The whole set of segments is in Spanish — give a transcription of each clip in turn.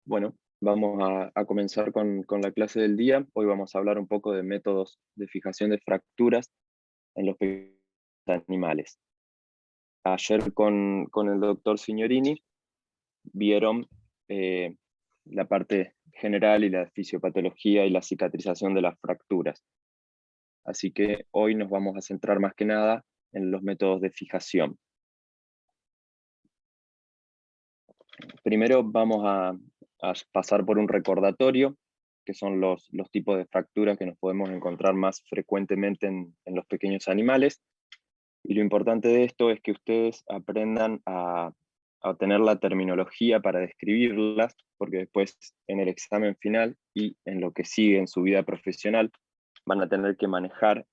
Bueno, vamos a comenzar con la clase del día. Hoy vamos a hablar un poco de métodos de fijación de fracturas en los pequeños animales. Ayer con el doctor Signorini vieron eh, la parte general y la fisiopatología y la cicatrización de las fracturas. Así que hoy nos vamos a centrar más que nada en los métodos de fijación. Primero vamos a pasar por un recordatorio, que son los tipos de fracturas que nos podemos encontrar más frecuentemente en los pequeños animales. Y lo importante de esto es que ustedes aprendan a tener la terminología para describirlas, porque después en el examen final y en lo que sigue en su vida profesional van a tener que manejar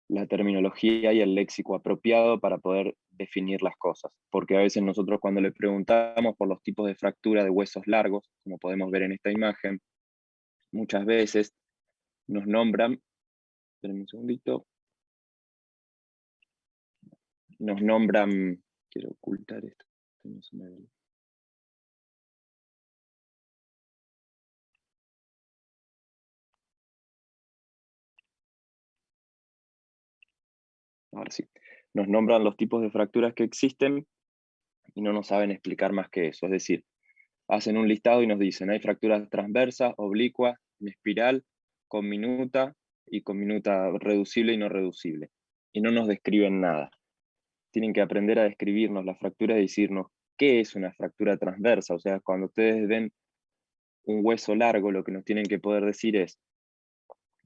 la terminología y el léxico apropiado para poder definir las cosas. Porque a veces nosotros cuando le preguntamos por los tipos de fractura de huesos largos, como podemos ver en esta imagen, muchas veces nos nombran, espérenme un segundito, nos nombran, quiero ocultar esto, que no se me ve. Ahora sí, nos nombran los tipos de fracturas que existen y no nos saben explicar más que eso. Es decir, hacen un listado y nos dicen, hay fracturas transversas, oblicuas, en espiral, conminuta y conminuta reducible y no reducible. Y no nos describen nada. Tienen que aprender a describirnos la fractura y decirnos qué es una fractura transversa. O sea, cuando ustedes ven un hueso largo, lo que nos tienen que poder decir es,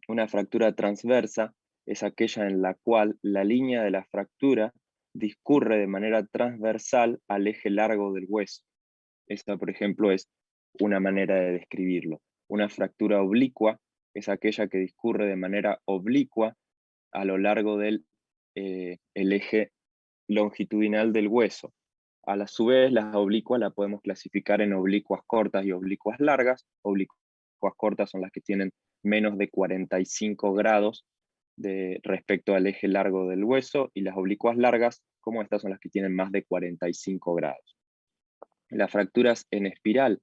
una fractura transversa es aquella en la cual la línea de la fractura discurre de manera transversal al eje largo del hueso. Esta, por ejemplo, es una manera de describirlo. Una fractura oblicua es aquella que discurre de manera oblicua a lo largo del el eje longitudinal del hueso. A la su vez, las oblicuas las podemos clasificar en oblicuas cortas y oblicuas largas. Oblicuas cortas son las que tienen menos de 45 grados respecto al eje largo del hueso, y las oblicuas largas, como estas, son las que tienen más de 45 grados. Las fracturas en espiral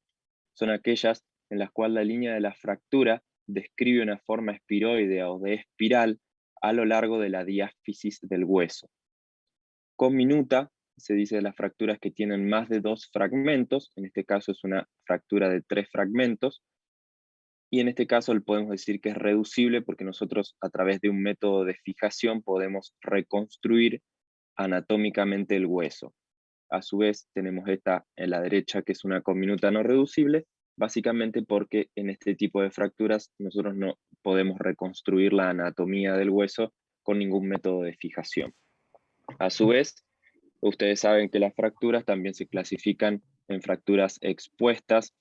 son aquellas en las cuales la línea de la fractura describe una forma espiroidea o de espiral a lo largo de la diáfisis del hueso. Conminuta se dice de las fracturas que tienen más de 2 fragmentos, en este caso es una fractura de 3 fragmentos, y en este caso podemos decir que es reducible porque nosotros a través de un método de fijación podemos reconstruir anatómicamente el hueso. A su vez tenemos esta en la derecha, que es una conminuta no reducible, básicamente porque en este tipo de fracturas nosotros no podemos reconstruir la anatomía del hueso con ningún método de fijación. A su vez, ustedes saben que las fracturas también se clasifican en fracturas expuestas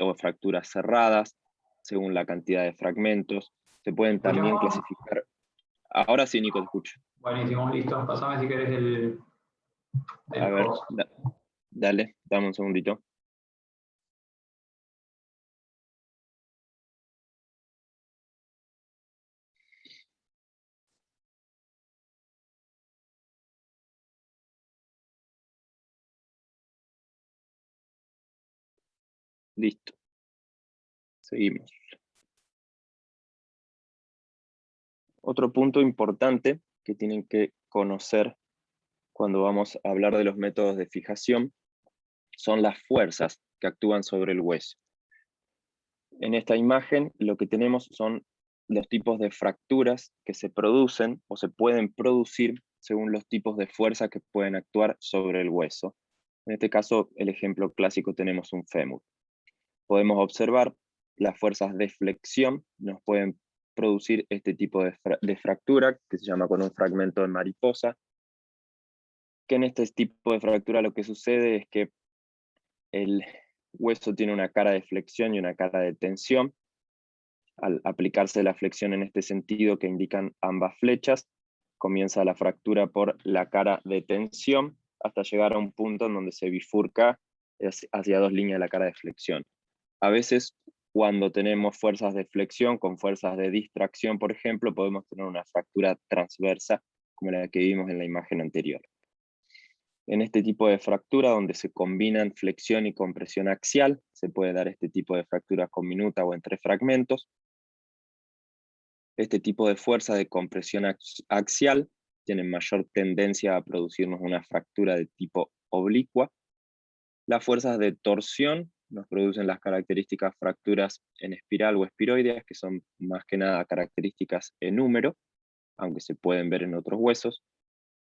o fracturas cerradas, según la cantidad de fragmentos. Se pueden también ¿Escuchamos? clasificar. Ahora sí, Nico, te escucho. Buenísimo, listo. Pasame si querés A el ver, post. dale, dame un segundito. Listo, seguimos. Otro punto importante que tienen que conocer cuando vamos a hablar de los métodos de fijación son las fuerzas que actúan sobre el hueso. En esta imagen lo que tenemos son los tipos de fracturas que se producen o se pueden producir según los tipos de fuerza que pueden actuar sobre el hueso. En este caso, el ejemplo clásico, tenemos un fémur. Podemos observar las fuerzas de flexión, nos pueden producir este tipo de fractura, que se llama con un fragmento de mariposa, que en este tipo de fractura lo que sucede es que el hueso tiene una cara de flexión y una cara de tensión. Al aplicarse la flexión en este sentido que indican ambas flechas, comienza la fractura por la cara de tensión hasta llegar a un punto en donde se bifurca hacia 2 líneas la cara de flexión. A veces, cuando tenemos fuerzas de flexión con fuerzas de distracción, por ejemplo, podemos tener una fractura transversa, como la que vimos en la imagen anterior. En este tipo de fractura, donde se combinan flexión y compresión axial, se puede dar este tipo de fractura comminuta o entre fragmentos. Este tipo de fuerza de compresión axial tienen mayor tendencia a producirnos una fractura de tipo oblicua. Las fuerzas de torsión nos producen las características fracturas en espiral o espiroideas, que son más que nada características en número, aunque se pueden ver en otros huesos.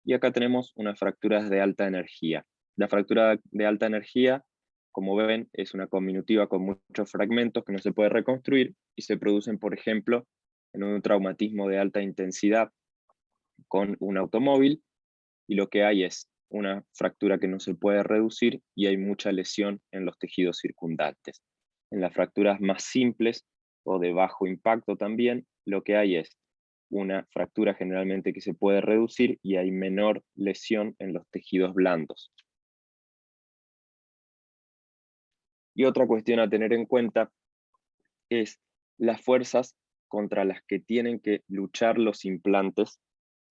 Y acá tenemos unas fracturas de alta energía. La fractura de alta energía, como ven, es una conminutiva con muchos fragmentos que no se puede reconstruir y se producen, por ejemplo, en un traumatismo de alta intensidad con un automóvil, y lo que hay es una fractura que no se puede reducir y hay mucha lesión en los tejidos circundantes. En las fracturas más simples o de bajo impacto también, lo que hay es una fractura generalmente que se puede reducir y hay menor lesión en los tejidos blandos. Y otra cuestión a tener en cuenta es las fuerzas contra las que tienen que luchar los implantes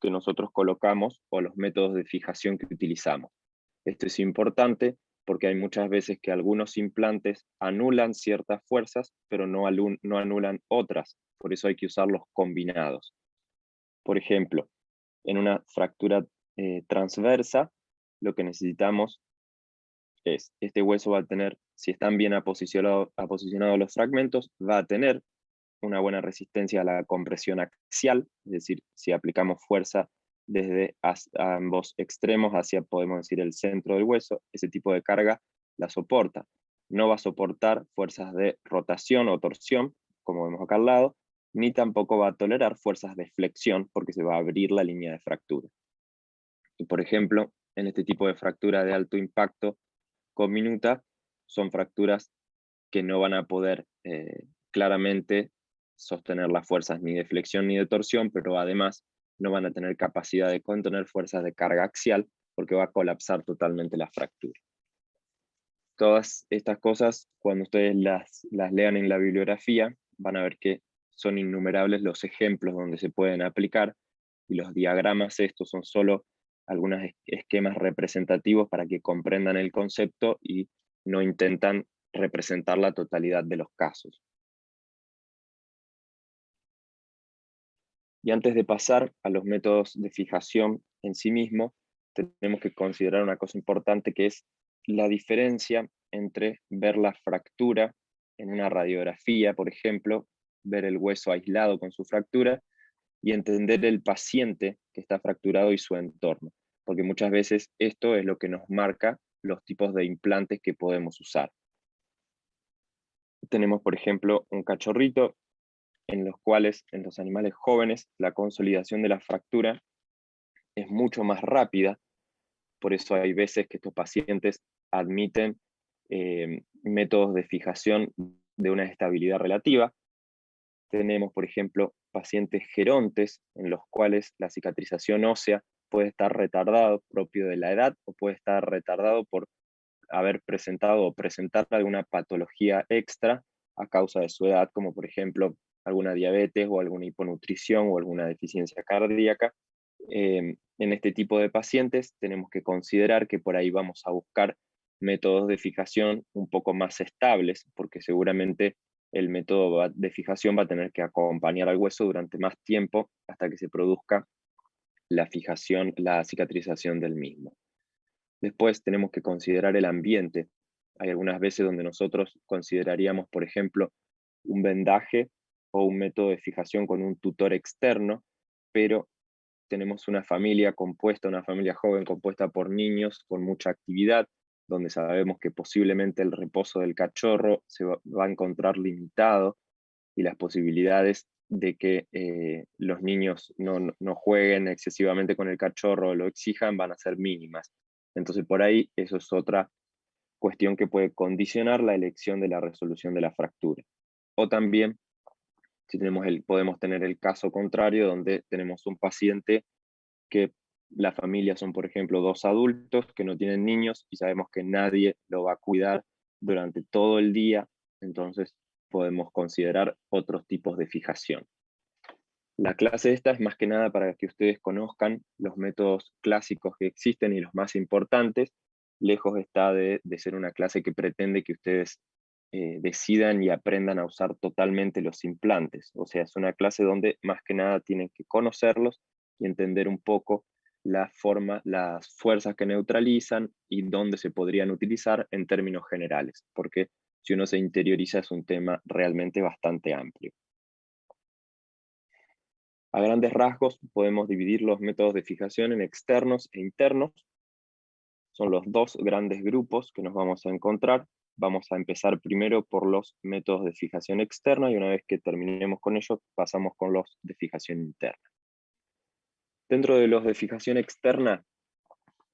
que nosotros colocamos o los métodos de fijación que utilizamos. Esto es importante porque hay muchas veces que algunos implantes anulan ciertas fuerzas, pero no anulan otras. Por eso hay que usarlos combinados. Por ejemplo, en una fractura transversa, lo que necesitamos es, este hueso va a tener, si están bien aposicionados los fragmentos, va a tener una buena resistencia a la compresión axial, es decir, si aplicamos fuerza desde ambos extremos hacia, podemos decir, el centro del hueso, ese tipo de carga la soporta. No va a soportar fuerzas de rotación o torsión, como vemos acá al lado, ni tampoco va a tolerar fuerzas de flexión, porque se va a abrir la línea de fractura. Y por ejemplo, en este tipo de fractura de alto impacto comminuta, son fracturas que no van a poder claramente sostener las fuerzas ni de flexión ni de torsión, pero además no van a tener capacidad de contener fuerzas de carga axial porque va a colapsar totalmente la fractura. Todas estas cosas, cuando ustedes las lean en la bibliografía, van a ver que son innumerables los ejemplos donde se pueden aplicar, y los diagramas estos son solo algunos esquemas representativos para que comprendan el concepto y no intentan representar la totalidad de los casos. Y antes de pasar a los métodos de fijación en sí mismo, tenemos que considerar una cosa importante, que es la diferencia entre ver la fractura en una radiografía, por ejemplo, ver el hueso aislado con su fractura, y entender el paciente que está fracturado y su entorno, porque muchas veces esto es lo que nos marca los tipos de implantes que podemos usar. Tenemos, por ejemplo, un cachorrito en los cuales, en los animales jóvenes, la consolidación de la fractura es mucho más rápida. Por eso hay veces que estos pacientes admiten métodos de fijación de una estabilidad relativa. Tenemos, por ejemplo, pacientes gerontes en los cuales la cicatrización ósea puede estar retardado propio de la edad, o puede estar retardado por haber presentado o presentar alguna patología extra a causa de su edad, como por ejemplo alguna diabetes o alguna hiponutrición o alguna deficiencia cardíaca. En este tipo de pacientes tenemos que considerar que por ahí vamos a buscar métodos de fijación un poco más estables, porque seguramente el método de fijación va a tener que acompañar al hueso durante más tiempo hasta que se produzca la fijación, la cicatrización del mismo. Después tenemos que considerar el ambiente. Hay algunas veces donde nosotros consideraríamos, por ejemplo, un vendaje o un método de fijación con un tutor externo, pero tenemos una familia compuesta, una familia joven compuesta por niños con mucha actividad, donde sabemos que posiblemente el reposo del cachorro se va a encontrar limitado, y las posibilidades de que los niños no jueguen excesivamente con el cachorro o lo exijan van a ser mínimas. Entonces por ahí eso es otra cuestión que puede condicionar la elección de la resolución de la fractura. O también si podemos tener el caso contrario, donde tenemos un paciente que la familia son, por ejemplo, dos adultos que no tienen niños y sabemos que nadie lo va a cuidar durante todo el día, entonces podemos considerar otros tipos de fijación. La clase esta es más que nada para que ustedes conozcan los métodos clásicos que existen y los más importantes. Lejos está de ser una clase que pretende que ustedes decidan y aprendan a usar totalmente los implantes. O sea, es una clase donde más que nada tienen que conocerlos y entender un poco la forma, las fuerzas que neutralizan y dónde se podrían utilizar en términos generales, porque si uno se interioriza es un tema realmente bastante amplio. A grandes rasgos podemos dividir los métodos de fijación en externos e internos. Son los dos grandes grupos que nos vamos a encontrar. Vamos a empezar primero por los métodos de fijación externa y una vez que terminemos con ellos pasamos con los de fijación interna. Dentro de los de fijación externa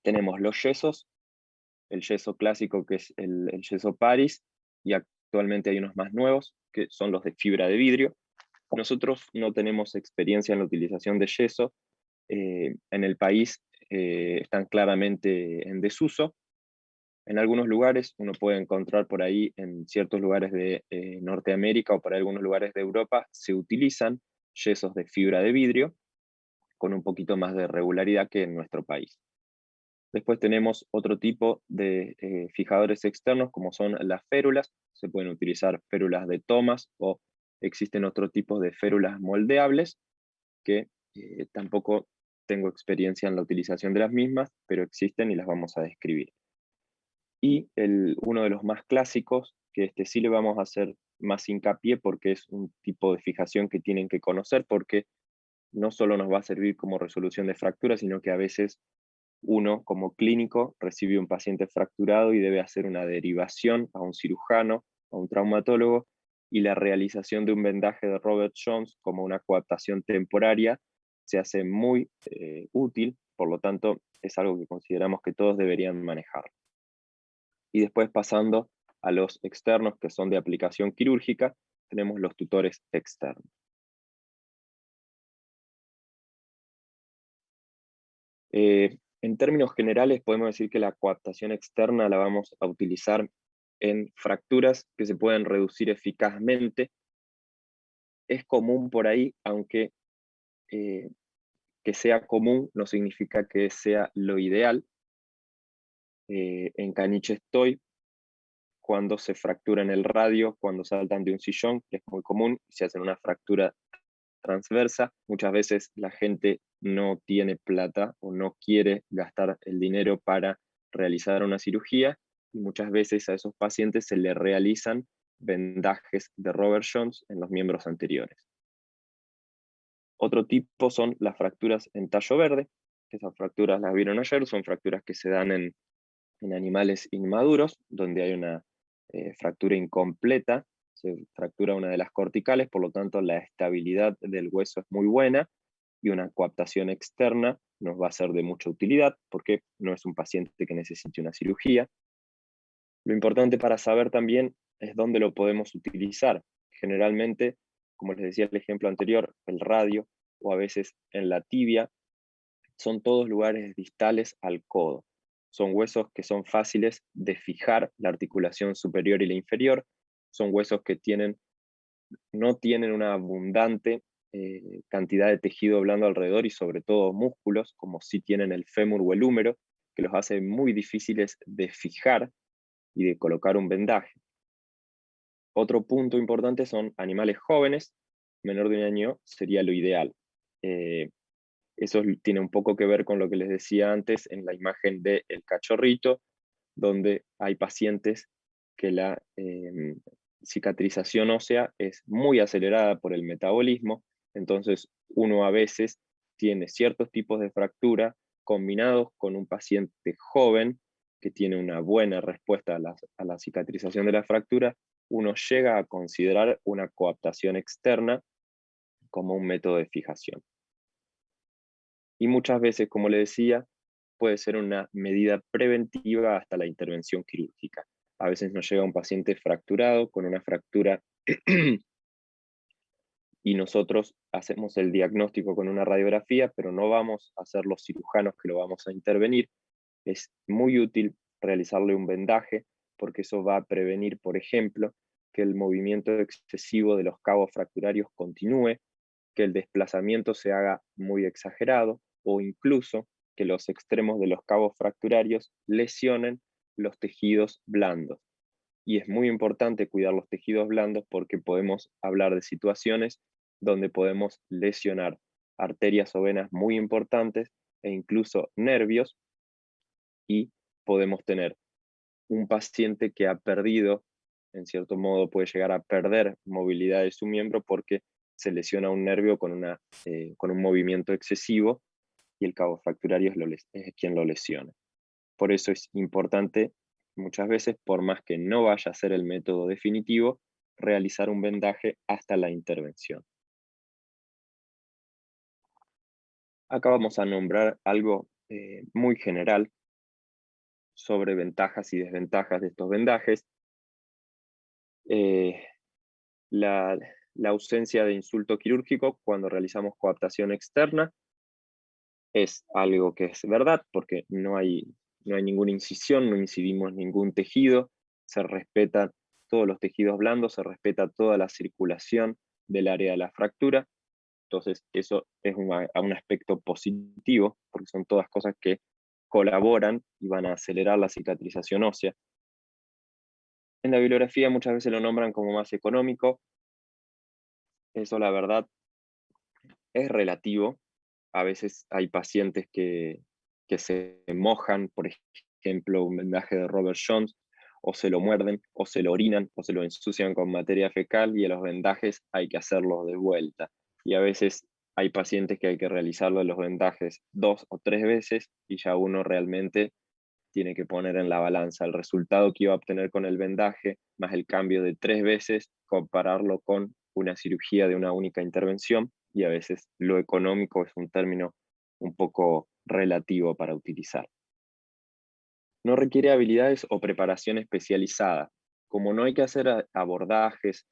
tenemos los yesos, el yeso clásico que es el yeso Paris, y actualmente hay unos más nuevos que son los de fibra de vidrio. Nosotros no tenemos experiencia en la utilización de yeso. En el país están claramente en desuso. En algunos lugares uno puede encontrar por ahí, en ciertos lugares de Norteamérica o por ahí algunos lugares de Europa, se utilizan yesos de fibra de vidrio con un poquito más de regularidad que en nuestro país. Después tenemos otro tipo de fijadores externos como son las férulas. Se pueden utilizar férulas de Thomas o existen otros tipos de férulas moldeables que tampoco tengo experiencia en la utilización de las mismas, pero existen y las vamos a describir. Y uno de los más clásicos, que sí le vamos a hacer más hincapié porque es un tipo de fijación que tienen que conocer, porque no solo nos va a servir como resolución de fracturas, sino que a veces uno como clínico recibe un paciente fracturado y debe hacer una derivación a un cirujano, a un traumatólogo, y la realización de un vendaje de Robert Jones como una coaptación temporaria se hace muy útil, por lo tanto es algo que consideramos que todos deberían manejar. Y después pasando a los externos que son de aplicación quirúrgica, tenemos los tutores externos. En términos generales podemos decir que la coaptación externa la vamos a utilizar en fracturas que se pueden reducir eficazmente. Es común por ahí, aunque que sea común no significa que sea lo ideal. En caniche estoy, cuando se fractura en el radio, cuando saltan de un sillón, que es muy común, se hacen una fractura transversa. Muchas veces la gente no tiene plata o no quiere gastar el dinero para realizar una cirugía y muchas veces a esos pacientes se le realizan vendajes de Robert Jones en los miembros anteriores. Otro tipo son las fracturas en tallo verde, que esas fracturas las vieron ayer, son fracturas que se dan en animales inmaduros, donde hay una fractura incompleta, se fractura una de las corticales, por lo tanto la estabilidad del hueso es muy buena y una coaptación externa nos va a ser de mucha utilidad porque no es un paciente que necesite una cirugía. Lo importante para saber también es dónde lo podemos utilizar. Generalmente, como les decía el ejemplo anterior, el radio o a veces en la tibia, son todos lugares distales al codo. Son huesos que son fáciles de fijar, la articulación superior y la inferior. Son huesos que no tienen una abundante cantidad de tejido blando alrededor y sobre todo músculos, como sí tienen el fémur o el húmero, que los hace muy difíciles de fijar y de colocar un vendaje. Otro punto importante son animales jóvenes, menor de 1 año sería lo ideal. Eso tiene un poco que ver con lo que les decía antes en la imagen del cachorrito, donde hay pacientes que la cicatrización ósea es muy acelerada por el metabolismo, entonces uno a veces tiene ciertos tipos de fractura combinados con un paciente joven que tiene una buena respuesta a la cicatrización de la fractura, uno llega a considerar una coaptación externa como un método de fijación. Y muchas veces, como le decía, puede ser una medida preventiva hasta la intervención quirúrgica. A veces nos llega un paciente fracturado con una fractura y nosotros hacemos el diagnóstico con una radiografía, pero no vamos a ser los cirujanos que lo vamos a intervenir. Es muy útil realizarle un vendaje porque eso va a prevenir, por ejemplo, que el movimiento excesivo de los cabos fracturarios continúe, que el desplazamiento se haga muy exagerado o incluso que los extremos de los cabos fracturarios lesionen los tejidos blandos. Y es muy importante cuidar los tejidos blandos porque podemos hablar de situaciones donde podemos lesionar arterias o venas muy importantes e incluso nervios, y podemos tener un paciente que ha perdido, en cierto modo puede llegar a perder movilidad de su miembro porque se lesiona un nervio con un movimiento excesivo, y el cabo fracturario es quien lo lesiona. Por eso es importante, muchas veces, por más que no vaya a ser el método definitivo, realizar un vendaje hasta la intervención. Acá vamos a nombrar algo muy general sobre ventajas y desventajas de estos vendajes. Eh, la, la ausencia de insulto quirúrgico cuando realizamos coaptación externa es algo que es verdad, porque no hay ninguna incisión, no incidimos ningún tejido, se respetan todos los tejidos blandos, se respeta toda la circulación del área de la fractura. Entonces eso es un aspecto positivo, porque son todas cosas que colaboran y van a acelerar la cicatrización ósea. En la bibliografía muchas veces lo nombran como más económico. Eso, la verdad, es relativo. A veces hay pacientes que se mojan, por ejemplo, un vendaje de Robert Jones, o se lo muerden, o se lo orinan, o se lo ensucian con materia fecal, y a los vendajes hay que hacerlos de vuelta. Y a veces hay pacientes que hay que realizarlo los vendajes 2 o 3 veces, y ya uno realmente tiene que poner en la balanza el resultado que iba a obtener con el vendaje, más el cambio de 3 veces, compararlo con una cirugía de una única intervención, y a veces lo económico es un término un poco relativo para utilizar. No requiere habilidades o preparación especializada. Como no hay que hacer abordajes,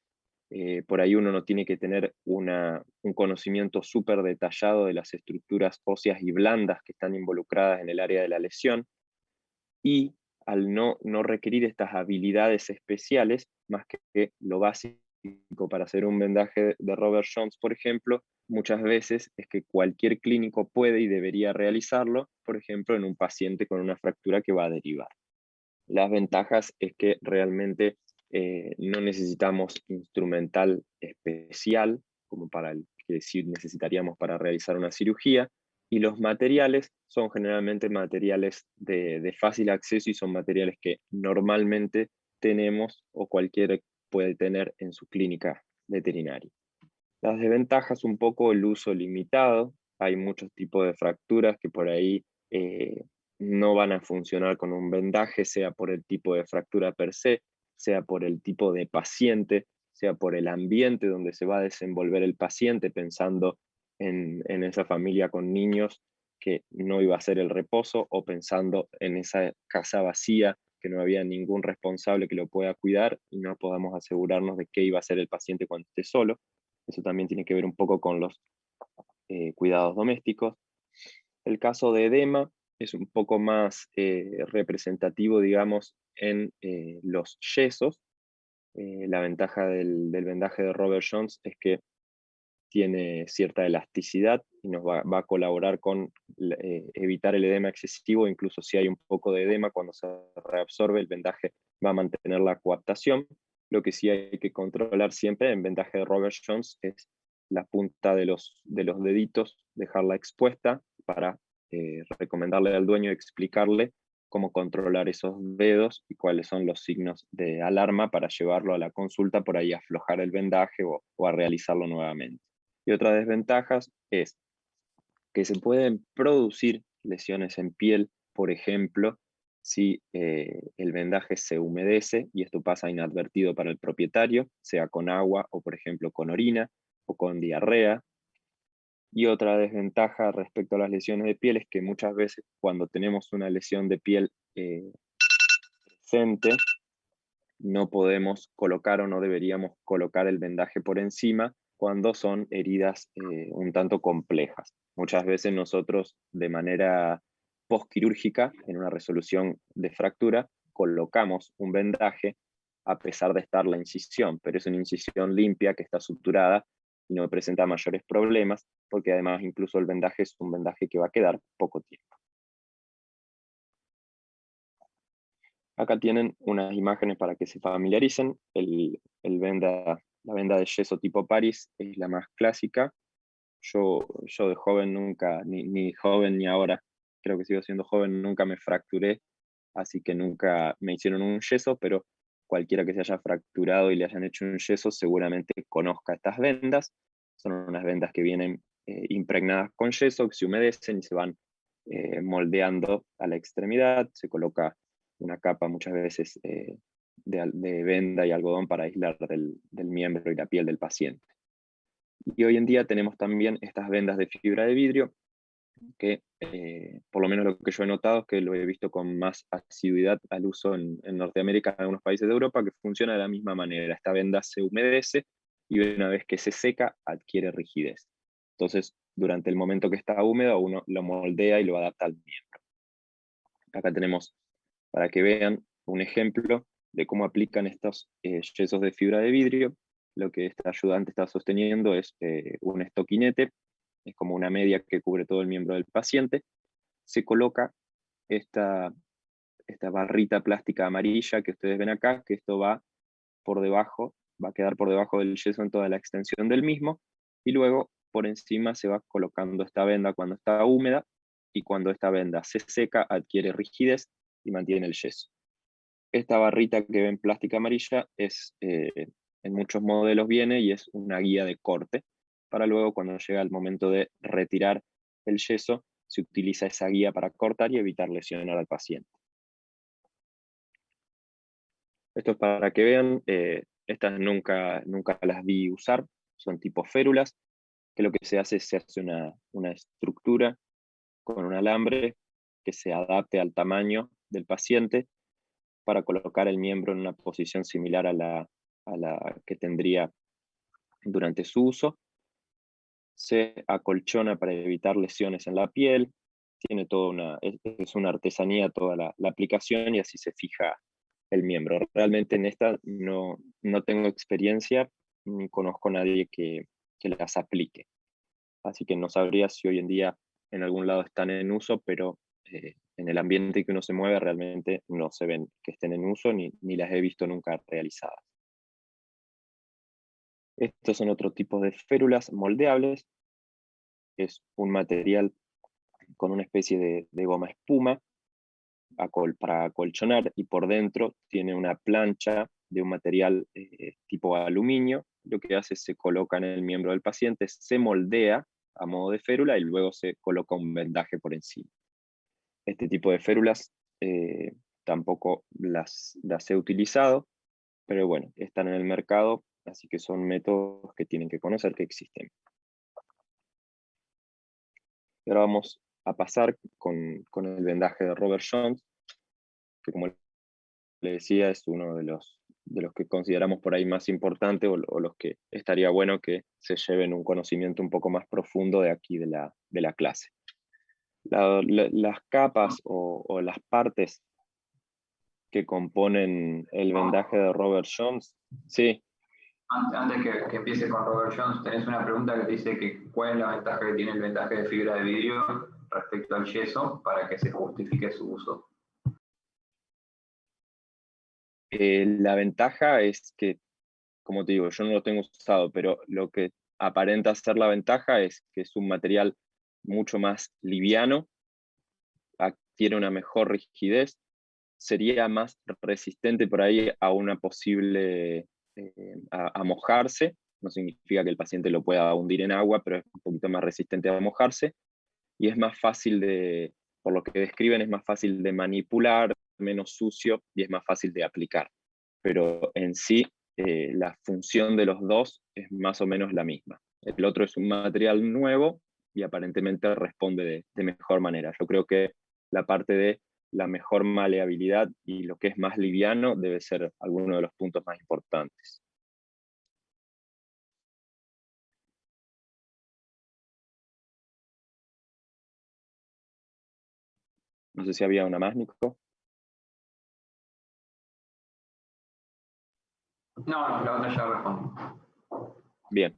por ahí uno no tiene que tener un conocimiento súper detallado de las estructuras óseas y blandas que están involucradas en el área de la lesión, y al no requerir estas habilidades especiales, más que lo básico para hacer un vendaje de Robert Jones, por ejemplo, muchas veces es que cualquier clínico puede y debería realizarlo, por ejemplo, en un paciente con una fractura que va a derivar. Las ventajas es que realmente no necesitamos instrumental especial, como para el que sí necesitaríamos para realizar una cirugía, y los materiales son generalmente materiales de fácil acceso, y son materiales que normalmente tenemos o cualquiera puede tener en su clínica veterinaria. Las desventajas, un poco el uso limitado. Hay muchos tipos de fracturas que por ahí no van a funcionar con un vendaje, sea por el tipo de fractura per se, sea por el tipo de paciente, sea por el ambiente donde se va a desenvolver el paciente, pensando en esa familia con niños que no iba a ser el reposo, o pensando en esa casa vacía que no había ningún responsable que lo pueda cuidar y no podamos asegurarnos de qué iba a ser el paciente cuando esté solo. Eso también tiene que ver un poco con los cuidados domésticos. El caso de edema es un poco más representativo, digamos, en los yesos. La ventaja del vendaje de Robert Jones es que tiene cierta elasticidad y nos va a colaborar con evitar el edema excesivo. Incluso si hay un poco de edema, cuando se reabsorbe, el vendaje va a mantener la coaptación. Lo que sí hay que controlar siempre en vendaje de Robert Jones es la punta de los deditos, dejarla expuesta para recomendarle al dueño, explicarle cómo controlar esos dedos y cuáles son los signos de alarma para llevarlo a la consulta, por ahí aflojar el vendaje o a realizarlo nuevamente. Y otra desventaja es que se pueden producir lesiones en piel, por ejemplo, si el vendaje se humedece, y esto pasa inadvertido para el propietario, sea con agua o, por ejemplo, con orina o con diarrea. Y otra desventaja respecto a las lesiones de piel es que muchas veces, cuando tenemos una lesión de piel presente, no podemos colocar o no deberíamos colocar el vendaje por encima cuando son heridas un tanto complejas. Muchas veces nosotros, de manera postquirúrgica, en una resolución de fractura, colocamos un vendaje a pesar de estar la incisión, pero es una incisión limpia que está suturada y no me presenta mayores problemas, porque además incluso el vendaje es un vendaje que va a quedar poco tiempo. Acá tienen unas imágenes para que se familiaricen. La venda de yeso tipo Paris es la más clásica. Yo de joven nunca, ni joven ni ahora, creo que sigo siendo joven, nunca me fracturé, así que nunca me hicieron un yeso, pero cualquiera que se haya fracturado y le hayan hecho un yeso seguramente conozca estas vendas. Son unas vendas que vienen impregnadas con yeso, que se humedecen y se van moldeando a la extremidad. Se coloca una capa muchas veces de venda y algodón para aislar del miembro y la piel del paciente. Y hoy en día tenemos también estas vendas de fibra de vidrio, que por lo menos lo que yo he notado es que lo he visto con más asiduidad al uso en Norteamérica, en algunos países de Europa, que funciona de la misma manera. Esta venda se humedece y una vez que se seca adquiere rigidez. Entonces, durante el momento que está húmedo, uno lo moldea y lo adapta al miembro. Acá tenemos, para que vean, un ejemplo de cómo aplican estos yesos de fibra de vidrio. Lo que esta ayudante está sosteniendo es un estoquinete, es como una media que cubre todo el miembro del paciente. Se coloca esta barrita plástica amarilla que ustedes ven acá, que esto va por debajo, va a quedar por debajo del yeso en toda la extensión del mismo, y luego por encima se va colocando esta venda cuando está húmeda, y cuando esta venda se seca adquiere rigidez y mantiene el yeso. Esta barrita que ven plástica amarilla en muchos modelos viene y es una guía de corte, para luego cuando llega el momento de retirar el yeso, se utiliza esa guía para cortar y evitar lesionar al paciente. Esto es para que vean, estas nunca las vi usar, son tipo férulas, que lo que se hace es se hace una estructura con un alambre que se adapte al tamaño del paciente para colocar el miembro en una posición similar a la que tendría durante su uso. Se acolchona para evitar lesiones en la piel, tiene toda es una artesanía toda la aplicación y así se fija el miembro. Realmente en esta no tengo experiencia, ni conozco a nadie que las aplique. Así que no sabría si hoy en día en algún lado están en uso, pero en el ambiente que uno se mueve realmente no se ven que estén en uso ni las he visto nunca realizadas. Estos son otros tipos de férulas moldeables. Es un material con una especie de goma espuma para acolchonar y por dentro tiene una plancha de un material tipo aluminio. Lo que hace es se coloca en el miembro del paciente, se moldea a modo de férula y luego se coloca un vendaje por encima. Este tipo de férulas tampoco las he utilizado, pero bueno, están en el mercado, así que son métodos que tienen que conocer que existen. Y ahora vamos a pasar con el vendaje de Robert Jones, que como le decía es uno de los que consideramos por ahí más importante o los que estaría bueno que se lleven un conocimiento un poco más profundo de aquí de la clase. Las capas o las partes que componen el vendaje de Robert Jones, sí. Antes que empiece con Robert Jones, tenés una pregunta que dice que cuál es la ventaja que tiene el vendaje de fibra de vidrio respecto al yeso para que se justifique su uso. La ventaja es que, como te digo, yo no lo tengo usado, pero lo que aparenta ser la ventaja es que es un material mucho más liviano, tiene una mejor rigidez, sería más resistente por ahí a una posible, a mojarse. No significa que el paciente lo pueda hundir en agua, pero es un poquito más resistente a mojarse. Y es más fácil por lo que describen, es más fácil de manipular, menos sucio y es más fácil de aplicar. Pero en sí, la función de los dos es más o menos la misma. El otro es un material nuevo y aparentemente responde de mejor manera. Yo creo que la parte de la mejor maleabilidad y lo que es más liviano debe ser alguno de los puntos más importantes. No sé si había una más, Nico. No, la otra ya respondo. Bien.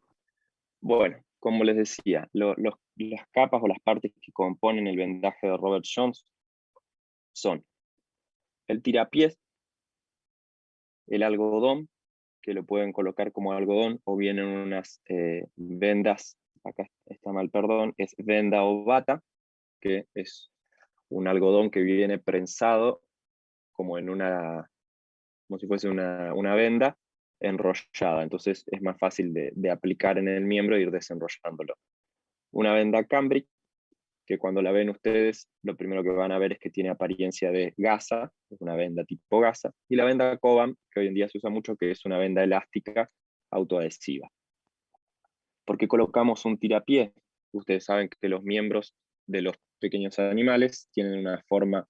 Bueno, como les decía, las capas o las partes que componen el vendaje de Robert Jones son el tirapiés, el algodón, que lo pueden colocar como algodón, o vienen unas vendas, acá está mal, perdón, es venda o bata, que es un algodón que viene prensado como en como si fuese una venda enrollada, entonces es más fácil de aplicar en el miembro e ir desenrollándolo. Una venda cambric, que cuando la ven ustedes, lo primero que van a ver es que tiene apariencia de gasa, es una venda tipo gasa, y la venda Cobham, que hoy en día se usa mucho, que es una venda elástica autoadhesiva. ¿Por qué colocamos un tirapié? Ustedes saben que los miembros de los pequeños animales tienen una forma,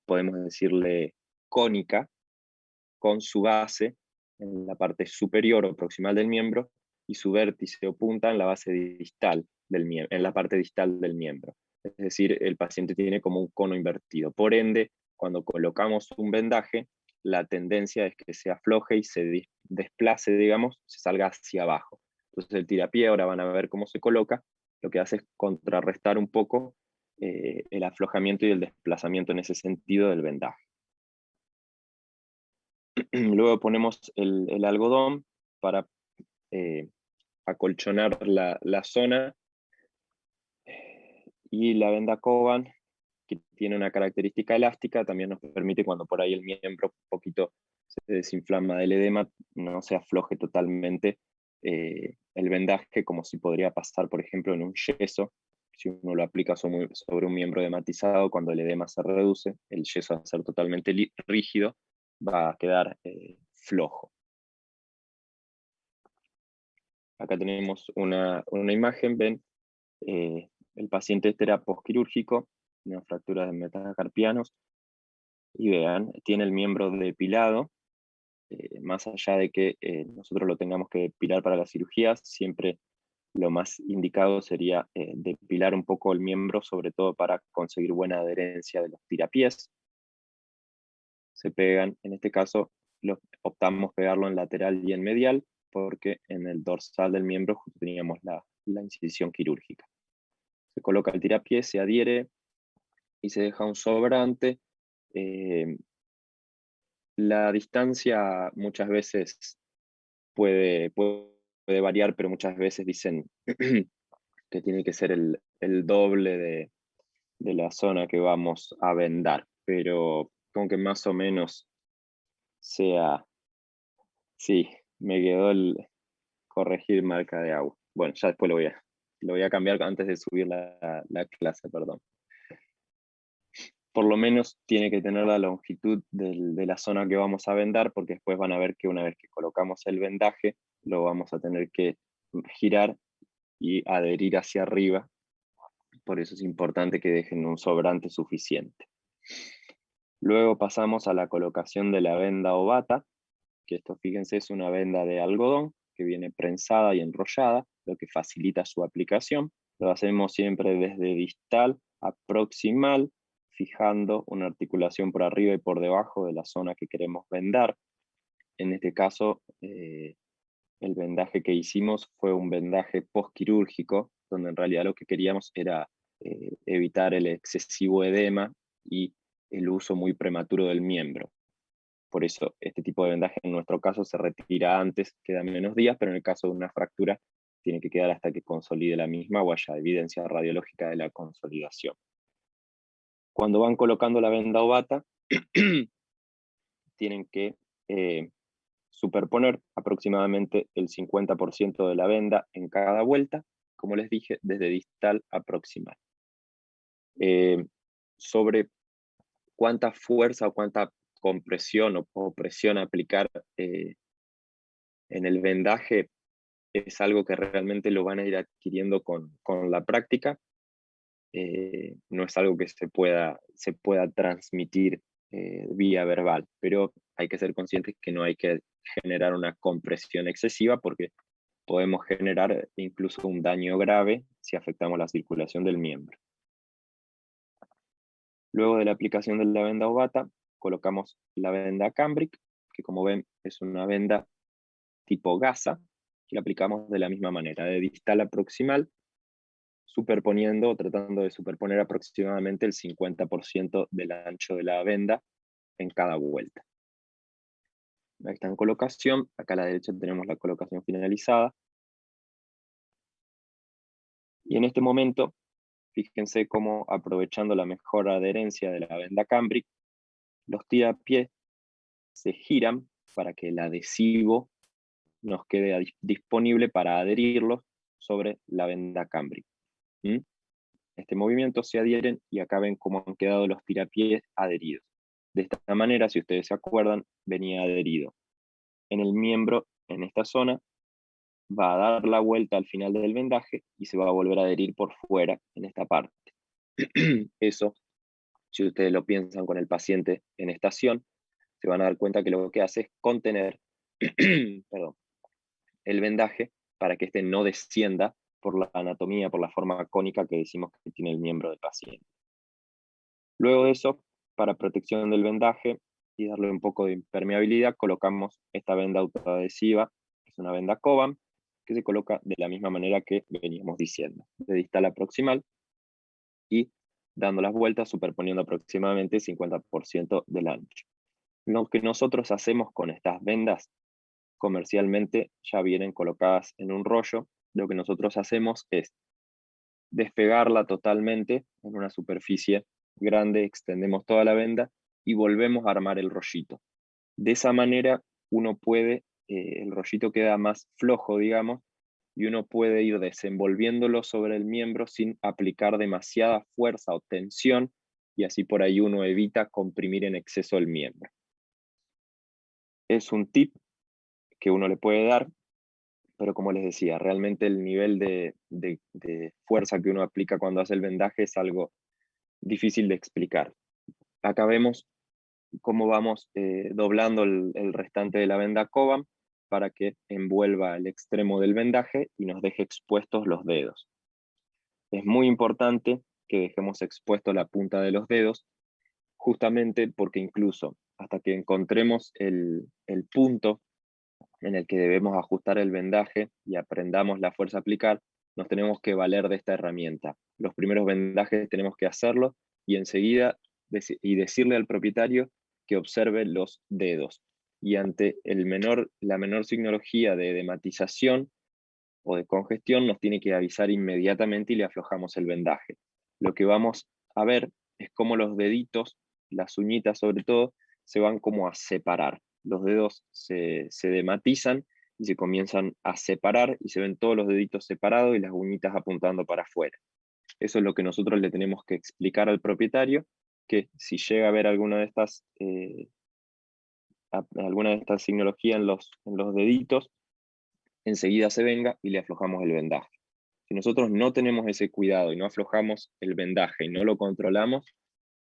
podemos decirle, cónica, con su base en la parte superior o proximal del miembro y su vértice o punta en la base distal en la parte distal del miembro. Es decir, el paciente tiene como un cono invertido. Por ende, cuando colocamos un vendaje, la tendencia es que se afloje y se desplace, digamos, se salga hacia abajo. Entonces el tirapié, ahora van a ver cómo se coloca, lo que hace es contrarrestar un poco el aflojamiento y el desplazamiento en ese sentido del vendaje. Luego ponemos el algodón para acolchonar la zona, y la venda Cobham, que tiene una característica elástica, también nos permite cuando por ahí el miembro un poquito se desinflama del edema, no se afloje totalmente el vendaje, como si podría pasar, por ejemplo, en un yeso. Si uno lo aplica sobre un miembro edematizado, cuando el edema se reduce, el yeso, al ser totalmente rígido, va a quedar flojo. Acá tenemos una imagen, ven, el paciente este era posquirúrgico, una fractura de metacarpianos, y vean, tiene el miembro depilado, más allá de que nosotros lo tengamos que depilar para las cirugías, siempre lo más indicado sería depilar un poco el miembro, sobre todo para conseguir buena adherencia de los tirapiés. Se pegan, en este caso optamos pegarlo en lateral y en medial, porque en el dorsal del miembro justo teníamos la incisión quirúrgica. Se coloca el tirapié, se adhiere y se deja un sobrante. La distancia muchas veces puede variar, pero muchas veces dicen que tiene que ser el doble de la zona que vamos a vendar, pero con que más o menos sea, sí, me quedó el corregir marca de agua. Bueno, ya después lo voy a cambiar antes de subir la clase, perdón. Por lo menos tiene que tener la longitud de la zona que vamos a vendar, porque después van a ver que una vez que colocamos el vendaje, lo vamos a tener que girar y adherir hacia arriba. Por eso es importante que dejen un sobrante suficiente. Luego pasamos a la colocación de la venda o bata, que esto, fíjense, es una venda de algodón que viene prensada y enrollada, lo que facilita su aplicación. Lo hacemos siempre desde distal a proximal, fijando una articulación por arriba y por debajo de la zona que queremos vendar. En este caso, el vendaje que hicimos fue un vendaje postquirúrgico, donde en realidad lo que queríamos era evitar el excesivo edema y el uso muy prematuro del miembro. Por eso este tipo de vendaje en nuestro caso se retira antes, queda menos días, pero en el caso de una fractura tiene que quedar hasta que consolide la misma o haya evidencia radiológica de la consolidación. Cuando van colocando la venda o bata, tienen que superponer aproximadamente el 50% de la venda en cada vuelta, como les dije, desde distal a proximal. Sobre cuánta fuerza o cuánta compresión o presión aplicar en el vendaje es algo que realmente lo van a ir adquiriendo con la práctica. No es algo que se pueda transmitir vía verbal, pero hay que ser conscientes que no hay que generar una compresión excesiva, porque podemos generar incluso un daño grave si afectamos la circulación del miembro. Luego de la aplicación de la venda o bata, colocamos la venda cambric, que como ven es una venda tipo gasa, y la aplicamos de la misma manera, de distal a proximal, superponiendo, tratando de superponer aproximadamente el 50% del ancho de la venda en cada vuelta. Ahí está en colocación, acá a la derecha tenemos la colocación finalizada. Y en este momento, fíjense cómo, aprovechando la mejor adherencia de la venda cambric, los tirapiés se giran para que el adhesivo nos quede disponible para adherirlos sobre la venda cambric. Este movimiento se adhieren y acá ven cómo han quedado los tirapiés adheridos. De esta manera, si ustedes se acuerdan, venía adherido en el miembro, en esta zona, va a dar la vuelta al final del vendaje y se va a volver a adherir por fuera en esta parte. Eso, si ustedes lo piensan con el paciente en estación, se van a dar cuenta que lo que hace es contener perdón, el vendaje para que este no descienda por la anatomía, por la forma cónica que decimos que tiene el miembro del paciente. Luego de eso, para protección del vendaje y darle un poco de impermeabilidad, colocamos esta venda autoadhesiva, que es una venda Cobham, que se coloca de la misma manera que veníamos diciendo, de distal a proximal y dando las vueltas, superponiendo aproximadamente el 50% del ancho. Lo que nosotros hacemos con estas vendas, comercialmente ya vienen colocadas en un rollo. Lo que nosotros hacemos es despegarla totalmente en una superficie grande, extendemos toda la venda y volvemos a armar el rollito. De esa manera uno puede, el rollito queda más flojo, digamos, y uno puede ir desenvolviéndolo sobre el miembro sin aplicar demasiada fuerza o tensión, y así por ahí uno evita comprimir en exceso el miembro. Es un tip que uno le puede dar, pero como les decía, realmente el nivel de fuerza que uno aplica cuando hace el vendaje es algo difícil de explicar. Acá vemos cómo vamos doblando el restante de la venda Cobham para que envuelva el extremo del vendaje y nos deje expuestos los dedos. Es muy importante que dejemos expuesto la punta de los dedos, justamente porque incluso hasta que encontremos el punto en el que debemos ajustar el vendaje y aprendamos la fuerza a aplicar, nos tenemos que valer de esta herramienta. Los primeros vendajes tenemos que hacerlo y enseguida decirle al propietario que observe los dedos. Y ante la menor signología de dematización o de congestión, nos tiene que avisar inmediatamente y le aflojamos el vendaje. Lo que vamos a ver es cómo los deditos, las uñitas sobre todo, se van como a separar. Los dedos se dematizan y se comienzan a separar y se ven todos los deditos separados y las uñitas apuntando para afuera. Eso es lo que nosotros le tenemos que explicar al propietario, que si llega a ver alguna de estas signología en los deditos, enseguida se venga y le aflojamos el vendaje. Si nosotros no tenemos ese cuidado y no aflojamos el vendaje y no lo controlamos,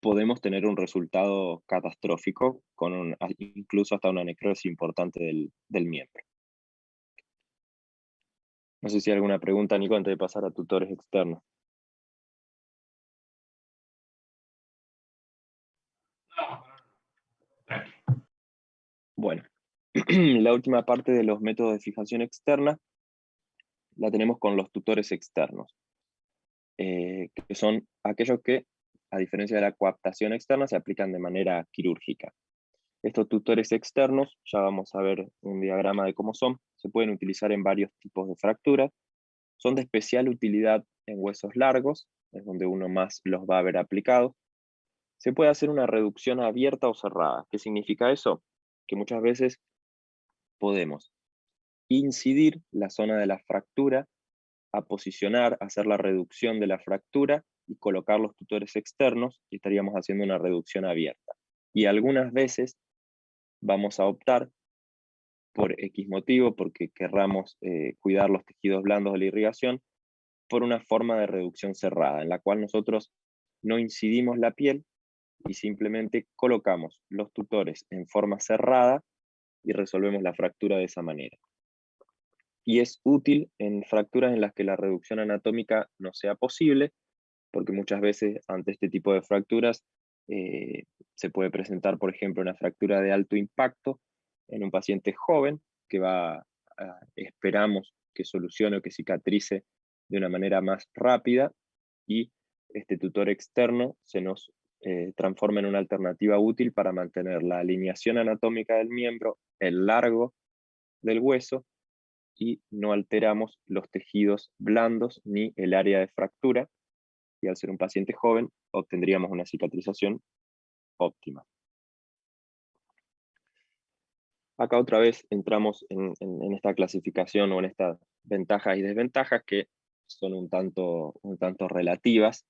podemos tener un resultado catastrófico, con incluso hasta una necrosis importante del miembro. No sé si hay alguna pregunta, Nico, antes de pasar a tutores externos. Bueno, la última parte de los métodos de fijación externa la tenemos con los tutores externos, que son aquellos que, a diferencia de la coaptación externa, se aplican de manera quirúrgica. Estos tutores externos, ya vamos a ver un diagrama de cómo son, se pueden utilizar en varios tipos de fracturas, son de especial utilidad en huesos largos, es donde uno más los va a ver aplicados. Se puede hacer una reducción abierta o cerrada. ¿Qué significa eso? Que muchas veces podemos incidir la zona de la fractura, a posicionar, hacer la reducción de la fractura y colocar los tutores externos y estaríamos haciendo una reducción abierta. Y algunas veces vamos a optar por X motivo, porque querramos cuidar los tejidos blandos de la irrigación, por una forma de reducción cerrada, en la cual nosotros no incidimos la piel y simplemente colocamos los tutores en forma cerrada y resolvemos la fractura de esa manera. Y es útil en fracturas en las que la reducción anatómica no sea posible, porque muchas veces ante este tipo de fracturas se puede presentar, por ejemplo, una fractura de alto impacto en un paciente joven que va esperamos que solucione o que cicatrice de una manera más rápida, y este tutor externo se nos transforma en una alternativa útil para mantener la alineación anatómica del miembro, el largo del hueso, y no alteramos los tejidos blandos ni el área de fractura, y al ser un paciente joven obtendríamos una cicatrización óptima. Acá otra vez entramos en esta clasificación o en estas ventajas y desventajas que son un tanto relativas.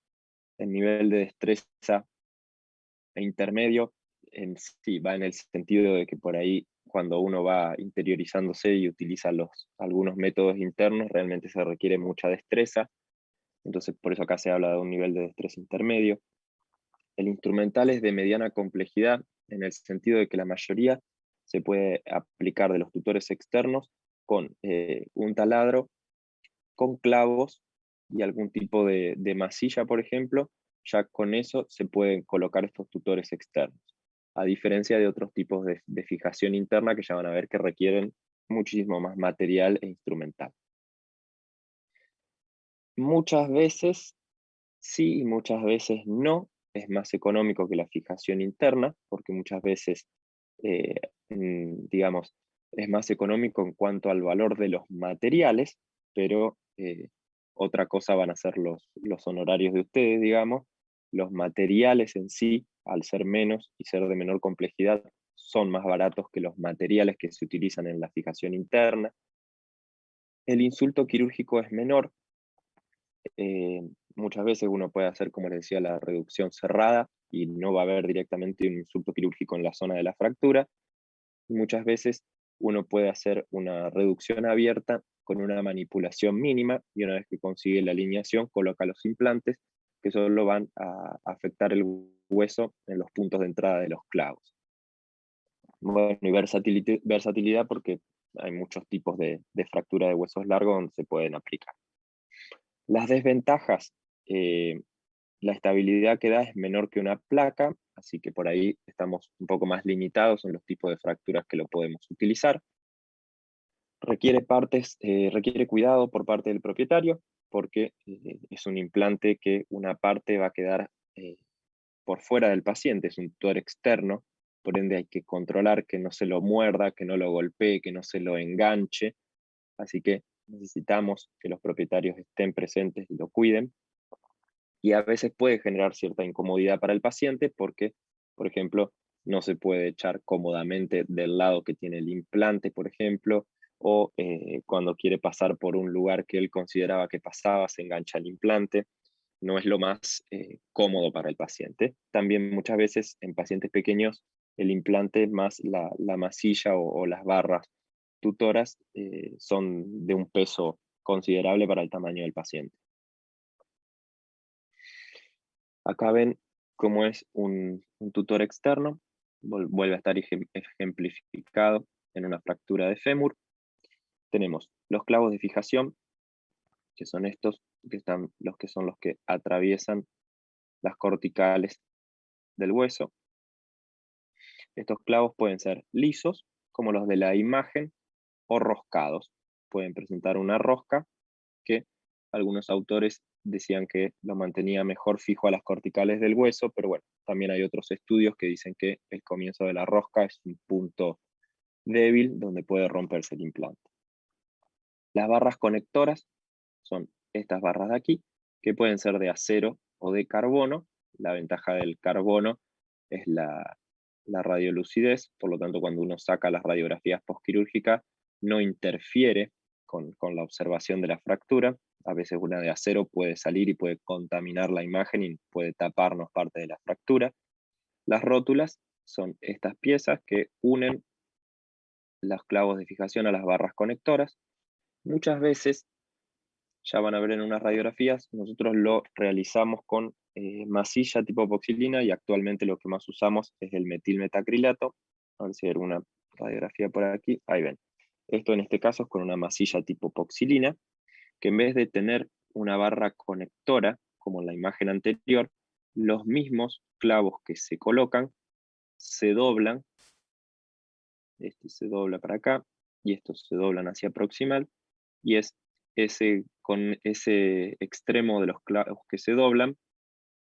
El nivel de destreza intermedio en sí va en el sentido de que por ahí cuando uno va interiorizándose y utiliza algunos métodos internos, realmente se requiere mucha destreza. Entonces por eso acá se habla de un nivel de destreza intermedio. El instrumental es de mediana complejidad, en el sentido de que la mayoría se puede aplicar de los tutores externos con un taladro, con clavos y algún tipo de masilla, por ejemplo. Ya con eso se pueden colocar estos tutores externos, a diferencia de otros tipos de fijación interna que ya van a ver que requieren muchísimo más material e instrumental. Muchas veces sí y muchas veces no. Es más económico que la fijación interna, porque muchas veces, digamos, es más económico en cuanto al valor de los materiales, pero otra cosa van a ser los honorarios de ustedes, digamos. Los materiales en sí, al ser menos y ser de menor complejidad, son más baratos que los materiales que se utilizan en la fijación interna. El insulto quirúrgico es menor. Muchas veces uno puede hacer, como les decía, la reducción cerrada y no va a haber directamente un insulto quirúrgico en la zona de la fractura. Muchas veces uno puede hacer una reducción abierta con una manipulación mínima, y una vez que consigue la alineación coloca los implantes que solo van a afectar el hueso en los puntos de entrada de los clavos. Bueno, y versatilidad porque hay muchos tipos de fractura de huesos largos donde se pueden aplicar. Las desventajas, la estabilidad que da es menor que una placa, así que por ahí estamos un poco más limitados en los tipos de fracturas que lo podemos utilizar. Requiere cuidado por parte del propietario, porque es un implante que una parte va a quedar por fuera del paciente, es un tutor externo, por ende hay que controlar que no se lo muerda, que no lo golpee, que no se lo enganche, así que necesitamos que los propietarios estén presentes y lo cuiden. Y a veces puede generar cierta incomodidad para el paciente porque, por ejemplo, no se puede echar cómodamente del lado que tiene el implante, por ejemplo, o cuando quiere pasar por un lugar que él consideraba que pasaba, se engancha el implante. No es lo más cómodo para el paciente. También muchas veces en pacientes pequeños el implante más la masilla o las barras tutoras son de un peso considerable para el tamaño del paciente. Acá ven cómo es un tutor externo, vuelve a estar ejemplificado en una fractura de fémur. Tenemos los clavos de fijación, que son estos, que son los que atraviesan las corticales del hueso. Estos clavos pueden ser lisos, como los de la imagen, o roscados. Pueden presentar una rosca que algunos autores decían que lo mantenía mejor fijo a las corticales del hueso, pero bueno, también hay otros estudios que dicen que el comienzo de la rosca es un punto débil donde puede romperse el implante. Las barras conectoras son estas barras de aquí, que pueden ser de acero o de carbono. La ventaja del carbono es la radiolucidez, por lo tanto cuando uno saca las radiografías postquirúrgicas no interfiere con la observación de la fractura. A veces una de acero puede salir y puede contaminar la imagen y puede taparnos parte de la fractura. Las rótulas son estas piezas que unen los clavos de fijación a las barras conectoras. Muchas veces, ya van a ver en unas radiografías, nosotros lo realizamos con masilla tipo epoxilina, y actualmente lo que más usamos es el metilmetacrilato. A ver si hay una radiografía por aquí. Ahí ven. Esto en este caso es con una masilla tipo epoxilina, que en vez de tener una barra conectora, como en la imagen anterior, los mismos clavos que se colocan se doblan. Este se dobla para acá, y estos se doblan hacia proximal, y es con ese extremo de los clavos que se doblan,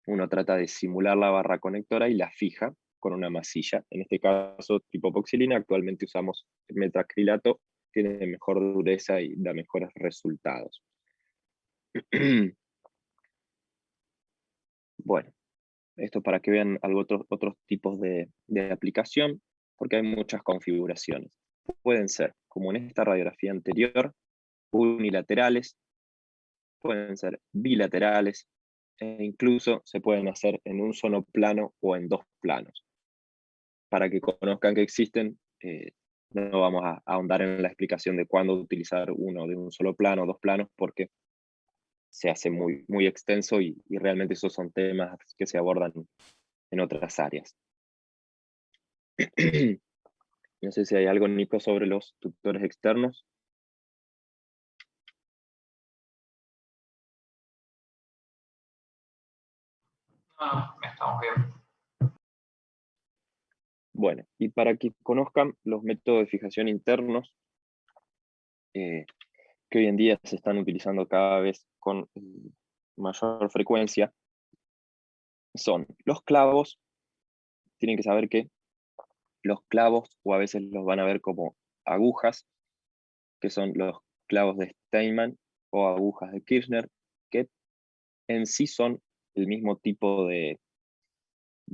uno trata de simular la barra conectora y la fija con una masilla. En este caso, tipo epoxilina, actualmente usamos metacrilato, tiene mejor dureza y da mejores resultados. Bueno, esto para que vean otros tipos de aplicación, porque hay muchas configuraciones. Pueden ser, como en esta radiografía anterior, unilaterales, pueden ser bilaterales, e incluso se pueden hacer en un solo plano o en dos planos. Para que conozcan que existen, no vamos a ahondar en la explicación de cuándo utilizar uno de un solo plano o dos planos, porque se hace muy, muy extenso y realmente esos son temas que se abordan en otras áreas. No sé si hay algo, Nico, sobre los tutores externos. No, estamos bien. Bueno, y para que conozcan los métodos de fijación internos, que hoy en día se están utilizando cada vez con mayor frecuencia, son los clavos. Tienen que saber que los clavos, o a veces los van a ver como agujas, que son los clavos de Steinmann o agujas de Kirchner, que en sí son el mismo tipo de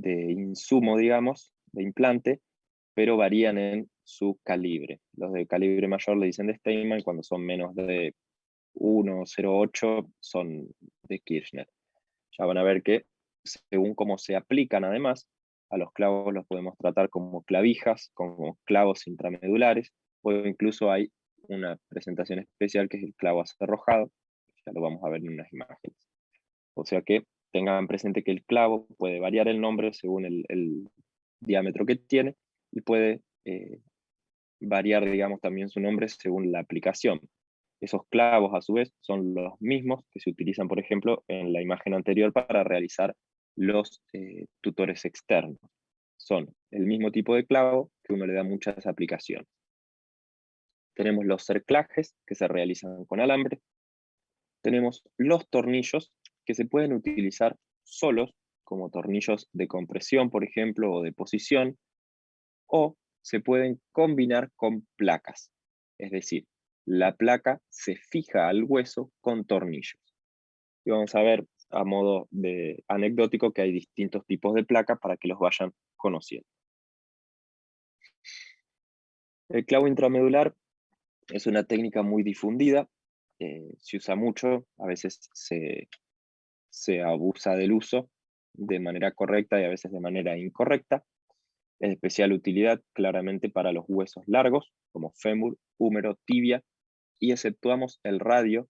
insumo, digamos, de implante, pero varían en su calibre. Los de calibre mayor le dicen de Steinmann, cuando son menos de 1,08 son de Kirchner. Ya van a ver que según cómo se aplican además, a los clavos los podemos tratar como clavijas, como clavos intramedulares, o incluso hay una presentación especial que es el clavo acerrojado, ya lo vamos a ver en unas imágenes. O sea que tengan presente que el clavo puede variar el nombre según el diámetro que tiene y puede variar, digamos, también su nombre según la aplicación. Esos clavos, a su vez, son los mismos que se utilizan, por ejemplo, en la imagen anterior para realizar los tutores externos. Son el mismo tipo de clavo que uno le da muchas aplicaciones. Tenemos los cerclajes que se realizan con alambre. Tenemos los tornillos que se pueden utilizar solos, como tornillos de compresión, por ejemplo, o de posición, o se pueden combinar con placas. Es decir, la placa se fija al hueso con tornillos. Y vamos a ver a modo de anecdótico que hay distintos tipos de placas para que los vayan conociendo. El clavo intramedular es una técnica muy difundida, se usa mucho, a veces se abusa del uso de manera correcta y a veces de manera incorrecta. Es de especial utilidad claramente para los huesos largos, como fémur, húmero, tibia, y exceptuamos el radio,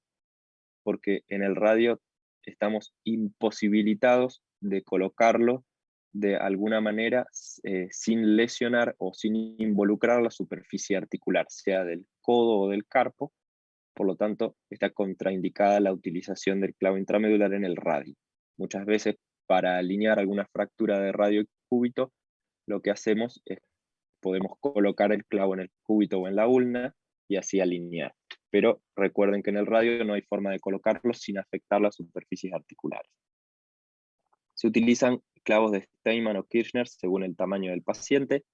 porque en el radio estamos imposibilitados de colocarlo de alguna manera sin lesionar o sin involucrar la superficie articular, sea del codo o del carpo. Por lo tanto, está contraindicada la utilización del clavo intramedular en el radio. Muchas veces, para alinear alguna fractura de radio y cúbito, lo que hacemos es podemos colocar el clavo en el cúbito o en la ulna y así alinear. Pero recuerden que en el radio no hay forma de colocarlo sin afectar las superficies articulares. Se utilizan clavos de Steinmann o Kirchner según el tamaño del paciente.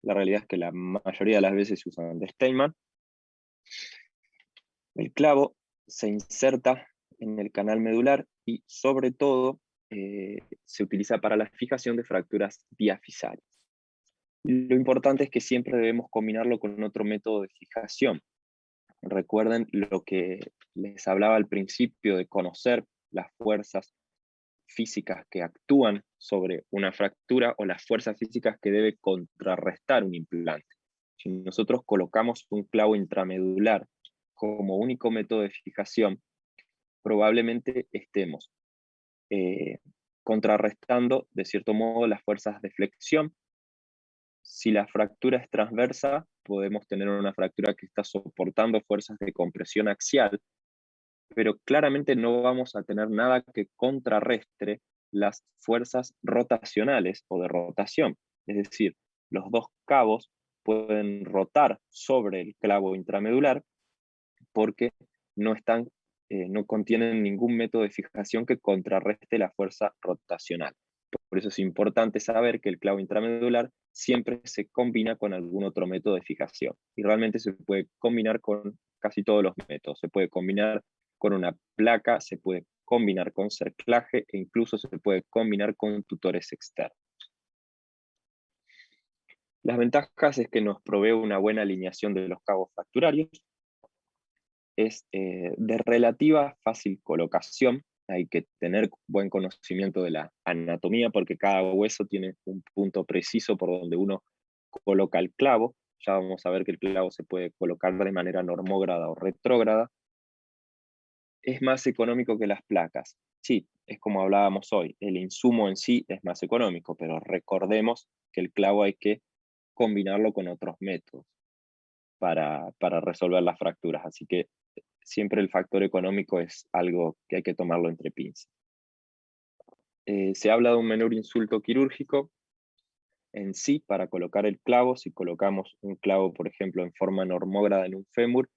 La realidad es que la mayoría de las veces se usan de Steinmann. El clavo se inserta en el canal medular y sobre todo se utiliza para la fijación de fracturas diafisales. Lo importante es que siempre debemos combinarlo con otro método de fijación. Recuerden lo que les hablaba al principio de conocer las fuerzas físicas que actúan sobre una fractura o las fuerzas físicas que debe contrarrestar un implante. Si nosotros colocamos un clavo intramedular como único método de fijación, probablemente estemos contrarrestando de cierto modo las fuerzas de flexión. Si la fractura es transversa, podemos tener una fractura que está soportando fuerzas de compresión axial, pero claramente no vamos a tener nada que contrarrestre las fuerzas rotacionales o de rotación. Es decir, los dos cabos pueden rotar sobre el clavo intramedular porque no están, no contienen ningún método de fijación que contrarreste la fuerza rotacional. Por eso es importante saber que el clavo intramedular siempre se combina con algún otro método de fijación. Y realmente se puede combinar con casi todos los métodos. Se puede combinar con una placa, se puede combinar con cerclaje e incluso se puede combinar con tutores externos. Las ventajas es que nos provee una buena alineación de los cabos fracturarios, es de relativa fácil colocación, hay que tener buen conocimiento de la anatomía porque cada hueso tiene un punto preciso por donde uno coloca el clavo. Ya vamos a ver que el clavo se puede colocar de manera normógrada o retrógrada. Es más económico que las placas. Sí, es como hablábamos hoy, el insumo en sí es más económico, pero recordemos que el clavo hay que combinarlo con otros métodos para resolver las fracturas. Así que siempre el factor económico es algo que hay que tomarlo entre pinzas. Se habla de un menor insulto quirúrgico. En sí, para colocar el clavo, si colocamos un clavo, por ejemplo, en forma normógrada en un fémur,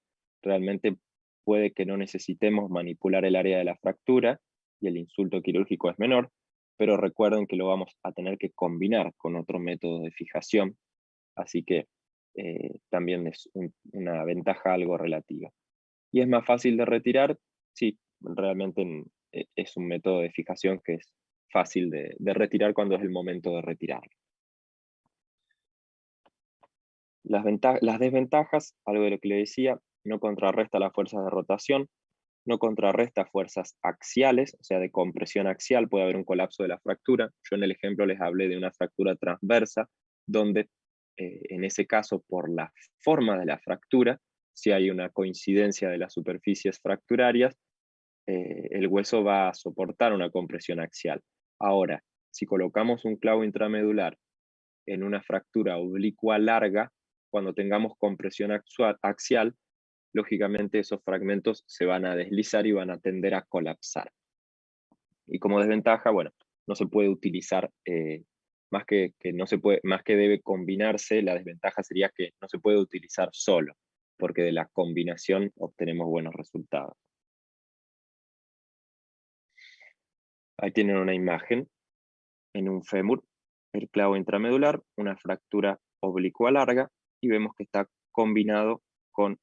realmente puede que no necesitemos manipular el área de la fractura y el insulto quirúrgico es menor, pero recuerden que lo vamos a tener que combinar con otro método de fijación, así que también es una ventaja algo relativa. ¿Y es más fácil de retirar? Sí, realmente es un método de fijación que es fácil de retirar cuando es el momento de retirarlo. Las desventajas, algo de lo que le decía, no contrarresta las fuerzas de rotación, no contrarresta fuerzas axiales, o sea, de compresión axial, puede haber un colapso de la fractura. Yo en el ejemplo les hablé de una fractura transversa, donde en ese caso, por la forma de la fractura, si hay una coincidencia de las superficies fracturarias, el hueso va a soportar una compresión axial. Ahora, si colocamos un clavo intramedular en una fractura oblicua larga, cuando tengamos compresión axial, lógicamente esos fragmentos se van a deslizar y van a tender a colapsar. Y como desventaja, bueno, no se puede utilizar, más que no se puede, más que debe combinarse, la desventaja sería que no se puede utilizar solo, porque de la combinación obtenemos buenos resultados. Ahí tienen una imagen en un fémur, el clavo intramedular, una fractura oblicua larga, y vemos que está combinado con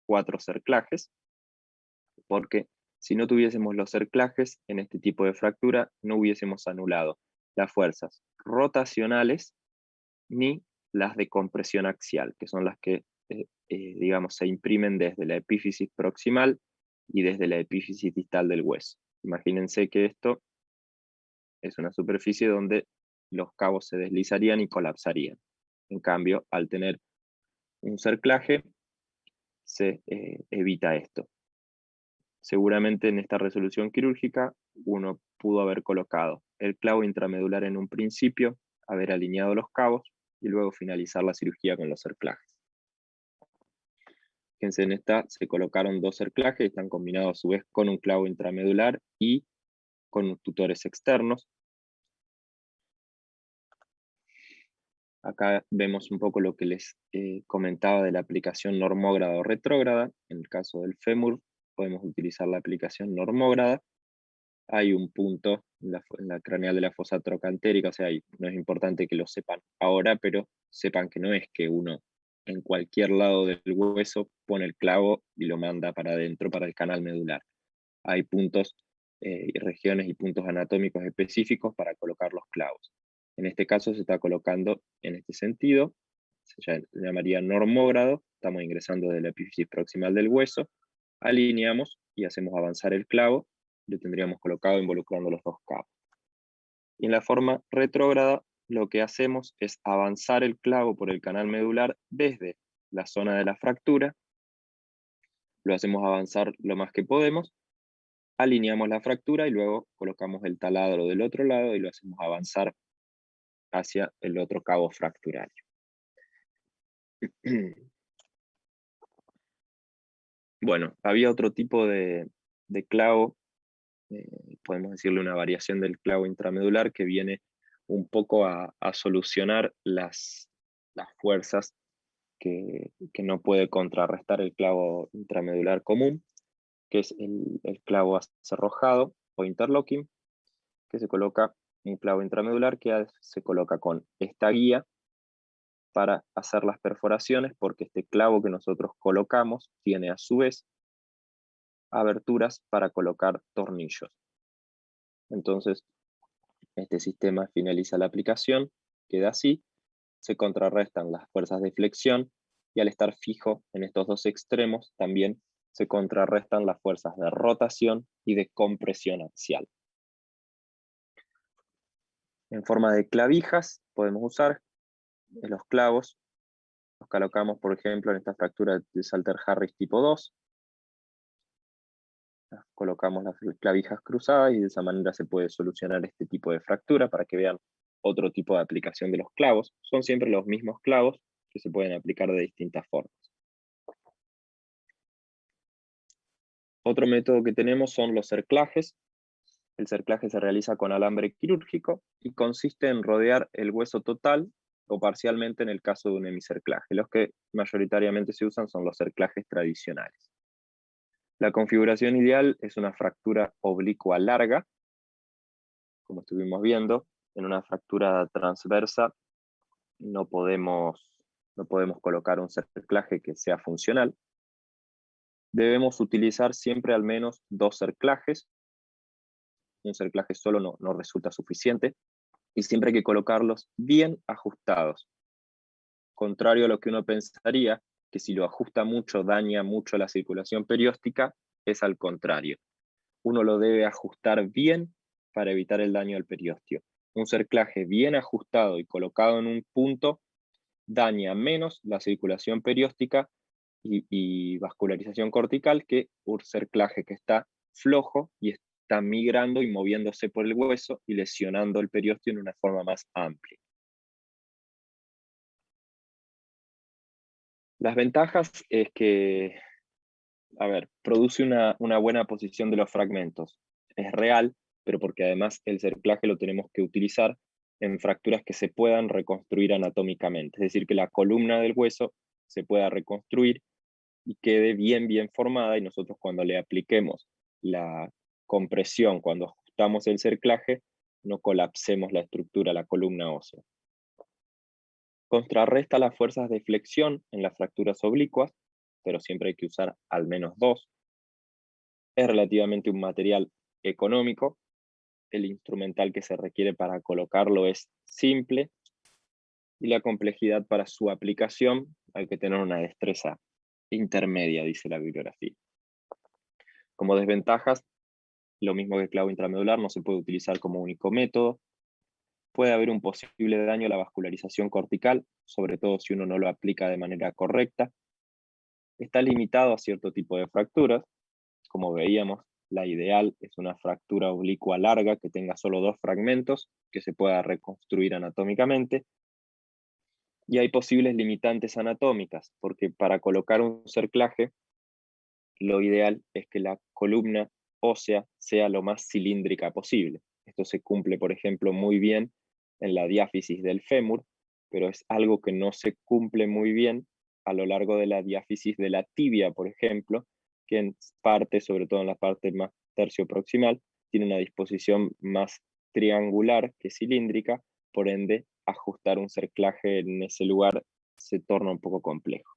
4 cerclajes, porque si no tuviésemos los cerclajes en este tipo de fractura, no hubiésemos anulado las fuerzas rotacionales ni las de compresión axial, que son las que, digamos, se imprimen desde la epífisis proximal y desde la epífisis distal del hueso. Imagínense que esto es una superficie donde los cabos se deslizarían y colapsarían. En cambio, al tener un cerclaje, se evita esto. Seguramente en esta resolución quirúrgica uno pudo haber colocado el clavo intramedular en un principio, haber alineado los cabos y luego finalizar la cirugía con los cerclajes. Fíjense, en esta se colocaron 2 cerclajes, están combinados a su vez con un clavo intramedular y con tutores externos. Acá vemos un poco lo que les comentaba de la aplicación normógrada o retrógrada. En el caso del fémur podemos utilizar la aplicación normógrada. Hay un punto en la craneal de la fosa trocantérica, o sea, no es importante que lo sepan ahora, pero sepan que no es que uno en cualquier lado del hueso pone el clavo y lo manda para adentro, para el canal medular. Hay puntos, regiones y puntos anatómicos específicos para colocar los clavos. En este caso se está colocando en este sentido, se llamaría normógrado, estamos ingresando de la epífisis proximal del hueso, alineamos y hacemos avanzar el clavo, lo tendríamos colocado involucrando los 2 cabos. Y en la forma retrógrada, lo que hacemos es avanzar el clavo por el canal medular desde la zona de la fractura, lo hacemos avanzar lo más que podemos, alineamos la fractura y luego colocamos el taladro del otro lado y lo hacemos avanzar hacia el otro cabo fracturario. Bueno, había otro tipo de clavo, podemos decirle una variación del clavo intramedular que viene un poco a solucionar las fuerzas que no puede contrarrestar el clavo intramedular común, que es el clavo acerrojado o interlocking, que se coloca un clavo intramedular que se coloca con esta guía para hacer las perforaciones, porque este clavo que nosotros colocamos tiene a su vez aberturas para colocar tornillos. Entonces, este sistema finaliza la aplicación, queda así, se contrarrestan las fuerzas de flexión y al estar fijo en estos dos extremos también se contrarrestan las fuerzas de rotación y de compresión axial. En forma de clavijas podemos usar los clavos, los colocamos por ejemplo en esta fractura de Salter-Harris tipo 2, colocamos las clavijas cruzadas y de esa manera se puede solucionar este tipo de fractura para que vean otro tipo de aplicación de los clavos. Son siempre los mismos clavos que se pueden aplicar de distintas formas. Otro método que tenemos son los cerclajes. El cerclaje se realiza con alambre quirúrgico y consiste en rodear el hueso total o parcialmente en el caso de un hemicerclaje. Los que mayoritariamente se usan son los cerclajes tradicionales. La configuración ideal es una fractura oblicua larga, como estuvimos viendo. En una fractura transversa no podemos colocar un cerclaje que sea funcional. Debemos utilizar siempre al menos 2 cerclajes. Un cerclaje solo no resulta suficiente. Y siempre hay que colocarlos bien ajustados. Contrario a lo que uno pensaría, que si lo ajusta mucho daña mucho la circulación perióstica, es al contrario. Uno lo debe ajustar bien para evitar el daño al periósteo. Un cerclaje bien ajustado y colocado en un punto daña menos la circulación perióstica y vascularización cortical que un cerclaje que está flojo y está migrando y moviéndose por el hueso y lesionando el periósteo en una forma más amplia. Las ventajas es que, produce una buena posición de los fragmentos. Es real, pero porque además el cerclaje lo tenemos que utilizar en fracturas que se puedan reconstruir anatómicamente. Es decir, que la columna del hueso se pueda reconstruir y quede bien formada, y nosotros cuando le apliquemos la compresión, cuando ajustamos el cerclaje, no colapsemos la estructura, la columna ósea. Contrarresta las fuerzas de flexión en las fracturas oblicuas, pero siempre hay que usar al menos 2. Es relativamente un material económico. El instrumental que se requiere para colocarlo es simple, y la complejidad para su aplicación hay que tener una destreza intermedia, dice la bibliografía. Como desventajas, lo mismo que el clavo intramedular, no se puede utilizar como único método. Puede haber un posible daño a la vascularización cortical, sobre todo si uno no lo aplica de manera correcta. Está limitado a cierto tipo de fracturas. Como veíamos, la ideal es una fractura oblicua larga que tenga solo 2 fragmentos, que se pueda reconstruir anatómicamente. Y hay posibles limitantes anatómicas, porque para colocar un cerclaje, lo ideal es que la columna ósea sea lo más cilíndrica posible. Esto se cumple, por ejemplo, muy bien en la diáfisis del fémur, pero es algo que no se cumple muy bien a lo largo de la diáfisis de la tibia, por ejemplo, que en parte, sobre todo en la parte más tercioproximal, tiene una disposición más triangular que cilíndrica, por ende, ajustar un cerclaje en ese lugar se torna un poco complejo.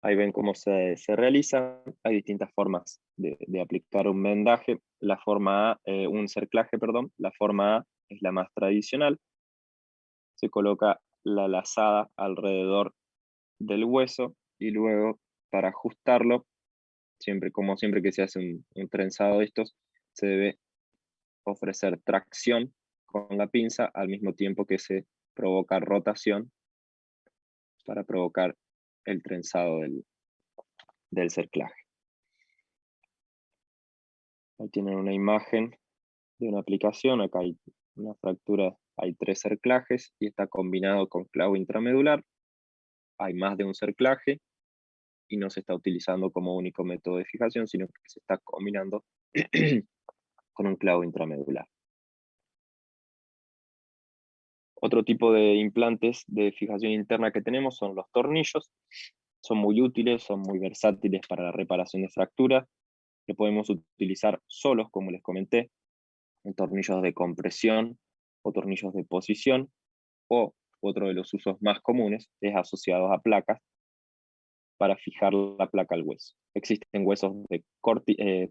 Ahí ven cómo se realiza. Hay distintas formas de aplicar un vendaje. La forma A, un cerclaje, perdón. La forma A es la más tradicional. Se coloca la lazada alrededor del hueso y luego, para ajustarlo, como siempre que se hace un trenzado de estos, se debe ofrecer tracción con la pinza al mismo tiempo que se provoca rotación para provocar el trenzado del cerclaje. Ahí tienen una imagen de una aplicación. Acá hay una fractura, hay 3 cerclajes y está combinado con clavo intramedular. Hay más de un cerclaje y no se está utilizando como único método de fijación, sino que se está combinando con un clavo intramedular. Otro tipo de implantes de fijación interna que tenemos son los tornillos. Son muy útiles, son muy versátiles para la reparación de fracturas. Lo podemos utilizar solos, como les comenté, en tornillos de compresión o tornillos de posición, o otro de los usos más comunes es asociados a placas para fijar la placa al hueso. Existen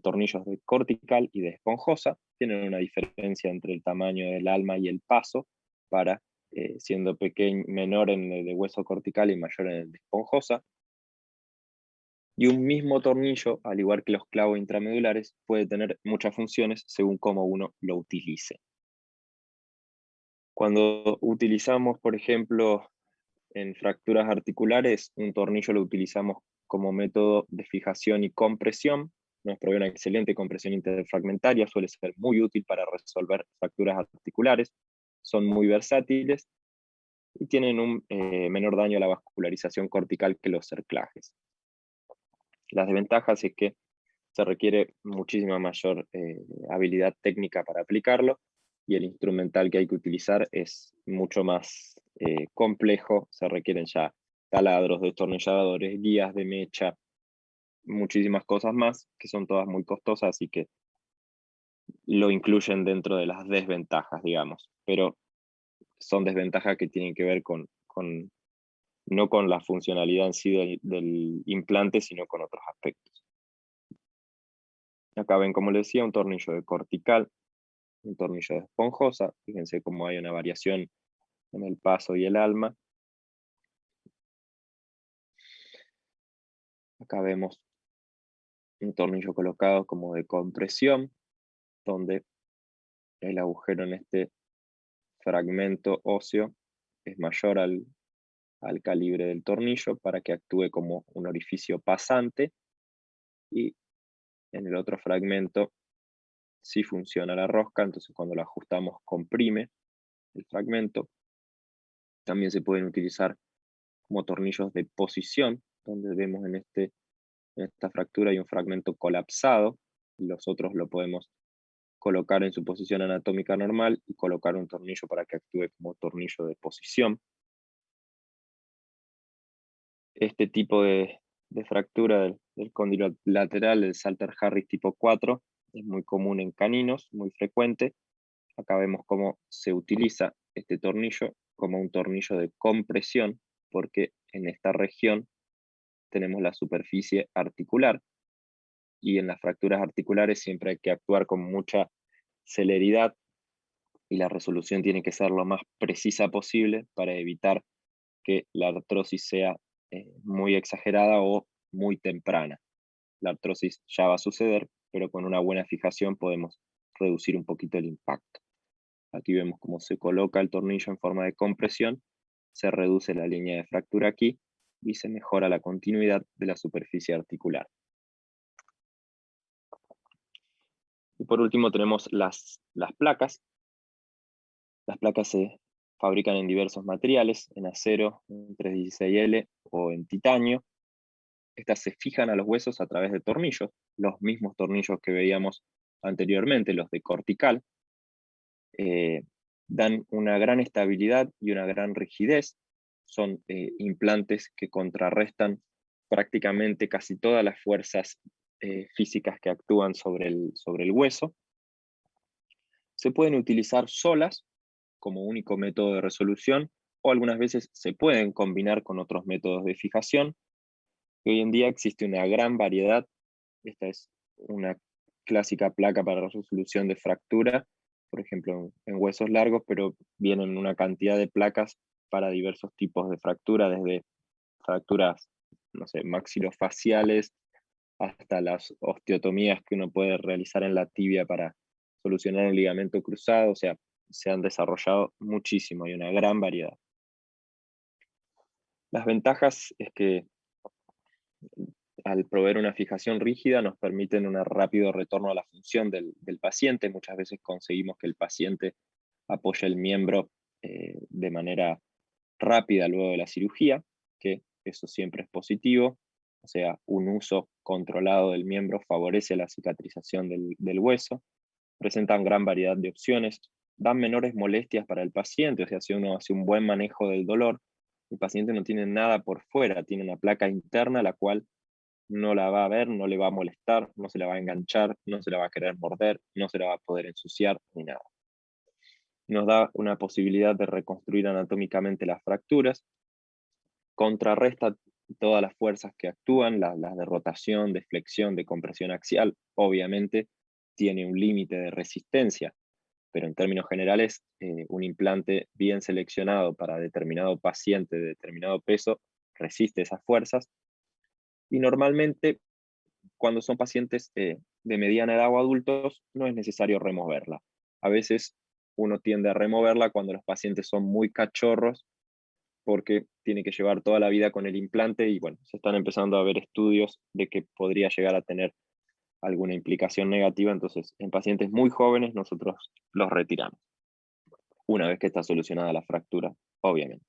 tornillos de cortical y de esponjosa, tienen una diferencia entre el tamaño del alma y el paso, para siendo menor en el de hueso cortical y mayor en el de esponjosa. Y un mismo tornillo, al igual que los clavos intramedulares, puede tener muchas funciones según cómo uno lo utilice. Cuando utilizamos, por ejemplo, en fracturas articulares, un tornillo lo utilizamos como método de fijación y compresión. Nos provee una excelente compresión interfragmentaria, suele ser muy útil para resolver fracturas articulares, son muy versátiles y tienen un menor daño a la vascularización cortical que los cerclajes. Las desventajas es que se requiere muchísima mayor habilidad técnica para aplicarlo, y el instrumental que hay que utilizar es mucho más complejo. Se requieren ya taladros, destornilladores, guías de mecha, muchísimas cosas más, que son todas muy costosas, así que lo incluyen dentro de las desventajas, digamos. Pero son desventajas que tienen que ver no con la funcionalidad en sí del implante, sino con otros aspectos. Acá ven, como les decía, un tornillo de cortical, un tornillo de esponjosa. Fíjense cómo hay una variación en el paso y el alma. Acá vemos un tornillo colocado como de compresión, donde el agujero en este fragmento óseo es mayor al calibre del tornillo para que actúe como un orificio pasante, y en el otro fragmento sí funciona la rosca, entonces cuando la ajustamos comprime el fragmento. También se pueden utilizar como tornillos de posición, donde vemos en esta fractura hay un fragmento colapsado, y los otros lo podemos colocar en su posición anatómica normal y colocar un tornillo para que actúe como tornillo de posición. Este tipo de fractura del cóndilo lateral, el Salter-Harris tipo 4, es muy común en caninos, muy frecuente. Acá vemos cómo se utiliza este tornillo como un tornillo de compresión, porque en esta región tenemos la superficie articular, y en las fracturas articulares siempre hay que actuar con mucha celeridad, y la resolución tiene que ser lo más precisa posible para evitar que la artrosis sea muy exagerada o muy temprana. La artrosis ya va a suceder, pero con una buena fijación podemos reducir un poquito el impacto. Aquí vemos cómo se coloca el tornillo en forma de compresión, se reduce la línea de fractura aquí y se mejora la continuidad de la superficie articular. Y por último tenemos las placas. Las placas se fabrican en diversos materiales, en acero, en 316L o en titanio. Estas se fijan a los huesos a través de tornillos, los mismos tornillos que veíamos anteriormente, los de cortical. Dan una gran estabilidad y una gran rigidez. Son implantes que contrarrestan prácticamente casi todas las fuerzas físicas que actúan sobre el hueso. Se pueden utilizar solas como único método de resolución, o algunas veces se pueden combinar con otros métodos de fijación. Y hoy en día existe una gran variedad. Esta es una clásica placa para resolución de fractura, por ejemplo, en huesos largos, pero vienen una cantidad de placas para diversos tipos de fractura, desde fracturas, no sé, maxilofaciales, hasta las osteotomías que uno puede realizar en la tibia para solucionar un ligamento cruzado. O sea, se han desarrollado muchísimo, hay una gran variedad. Las ventajas es que al proveer una fijación rígida nos permiten un rápido retorno a la función del paciente. Muchas veces conseguimos que el paciente apoye el miembro de manera rápida luego de la cirugía, que eso siempre es positivo. O sea, un uso controlado del miembro favorece la cicatrización del hueso. Presentan gran variedad de opciones, dan menores molestias para el paciente. O sea, si uno hace un buen manejo del dolor, el paciente no tiene nada por fuera, tiene una placa interna la cual no la va a ver, no le va a molestar, no se la va a enganchar, no se la va a querer morder, no se la va a poder ensuciar ni nada. Nos da una posibilidad de reconstruir anatómicamente las fracturas, contrarresta todas las fuerzas que actúan, las de rotación, de flexión, de compresión axial. Obviamente tiene un límite de resistencia, pero en términos generales, un implante bien seleccionado para determinado paciente de determinado peso resiste esas fuerzas. Y normalmente, cuando son pacientes de mediana edad o adultos, no es necesario removerla. A veces uno tiende a removerla cuando los pacientes son muy cachorros, porque tiene que llevar toda la vida con el implante y bueno, se están empezando a ver estudios de que podría llegar a tener alguna implicación negativa, entonces en pacientes muy jóvenes nosotros los retiramos, una vez que está solucionada la fractura, obviamente.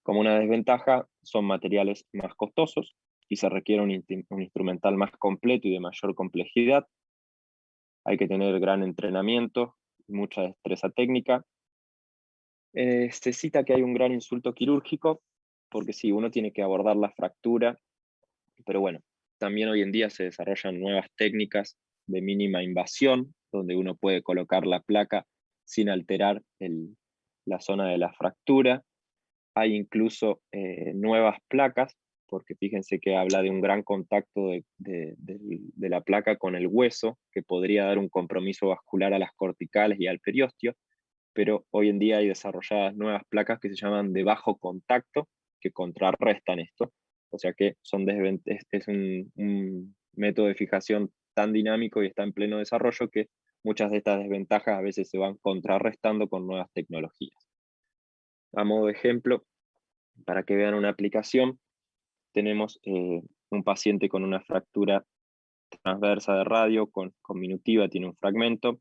Como una desventaja, son materiales más costosos y se requiere un instrumental más completo y de mayor complejidad. Hay que tener gran entrenamiento, mucha destreza técnica. Se cita que hay un gran insulto quirúrgico, porque sí, uno tiene que abordar la fractura, pero bueno, también hoy en día se desarrollan nuevas técnicas de mínima invasión, donde uno puede colocar la placa sin alterar la zona de la fractura. Hay incluso nuevas placas, porque fíjense que habla de un gran contacto de la placa con el hueso, que podría dar un compromiso vascular a las corticales y al periósteo, pero hoy en día hay desarrolladas nuevas placas que se llaman de bajo contacto, que contrarrestan esto. O sea que es un método de fijación tan dinámico y está en pleno desarrollo que muchas de estas desventajas a veces se van contrarrestando con nuevas tecnologías. A modo de ejemplo, para que vean una aplicación, tenemos un paciente con una fractura transversa de radio, con minutiva, tiene un fragmento.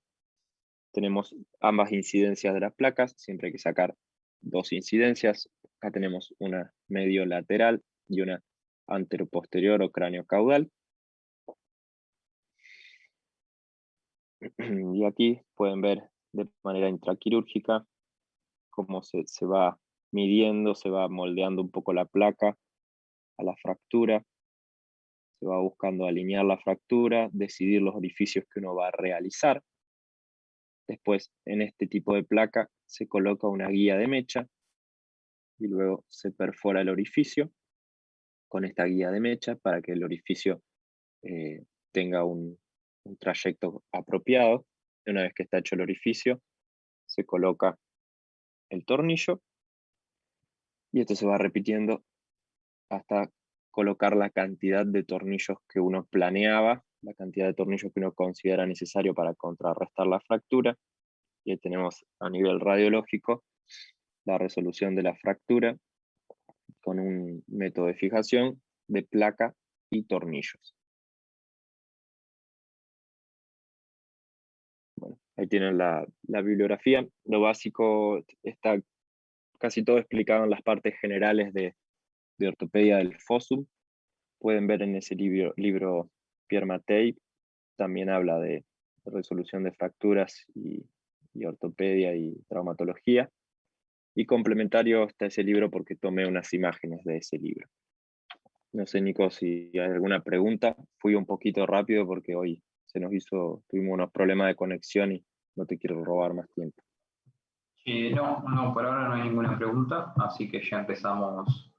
Tenemos ambas incidencias de las placas, siempre hay que sacar dos incidencias. Acá tenemos una medio lateral y una anteroposterior o cráneo caudal. Y aquí pueden ver de manera intraquirúrgica cómo se va midiendo, se va moldeando un poco la placa a la fractura. Se va buscando alinear la fractura, decidir los orificios que uno va a realizar. Después, en este tipo de placa, se coloca una guía de mecha y luego se perfora el orificio con esta guía de mecha para que el orificio tenga un trayecto apropiado. Una vez que está hecho el orificio, se coloca el tornillo y esto se va repitiendo hasta colocar la cantidad de tornillos que uno planeaba, la cantidad de tornillos que uno considera necesario para contrarrestar la fractura. Y ahí tenemos a nivel radiológico la resolución de la fractura con un método de fijación de placa y tornillos. Bueno, ahí tienen la bibliografía. Lo básico está casi todo explicado en las partes generales de ortopedia del Fossum. Pueden ver en ese libro Pierre Mattei, también habla de resolución de fracturas y ortopedia y traumatología. Y complementario está ese libro porque tomé unas imágenes de ese libro. No sé, Nico, si hay alguna pregunta. Fui un poquito rápido porque hoy tuvimos unos problemas de conexión y no te quiero robar más tiempo. No, por ahora no hay ninguna pregunta, así que ya empezamos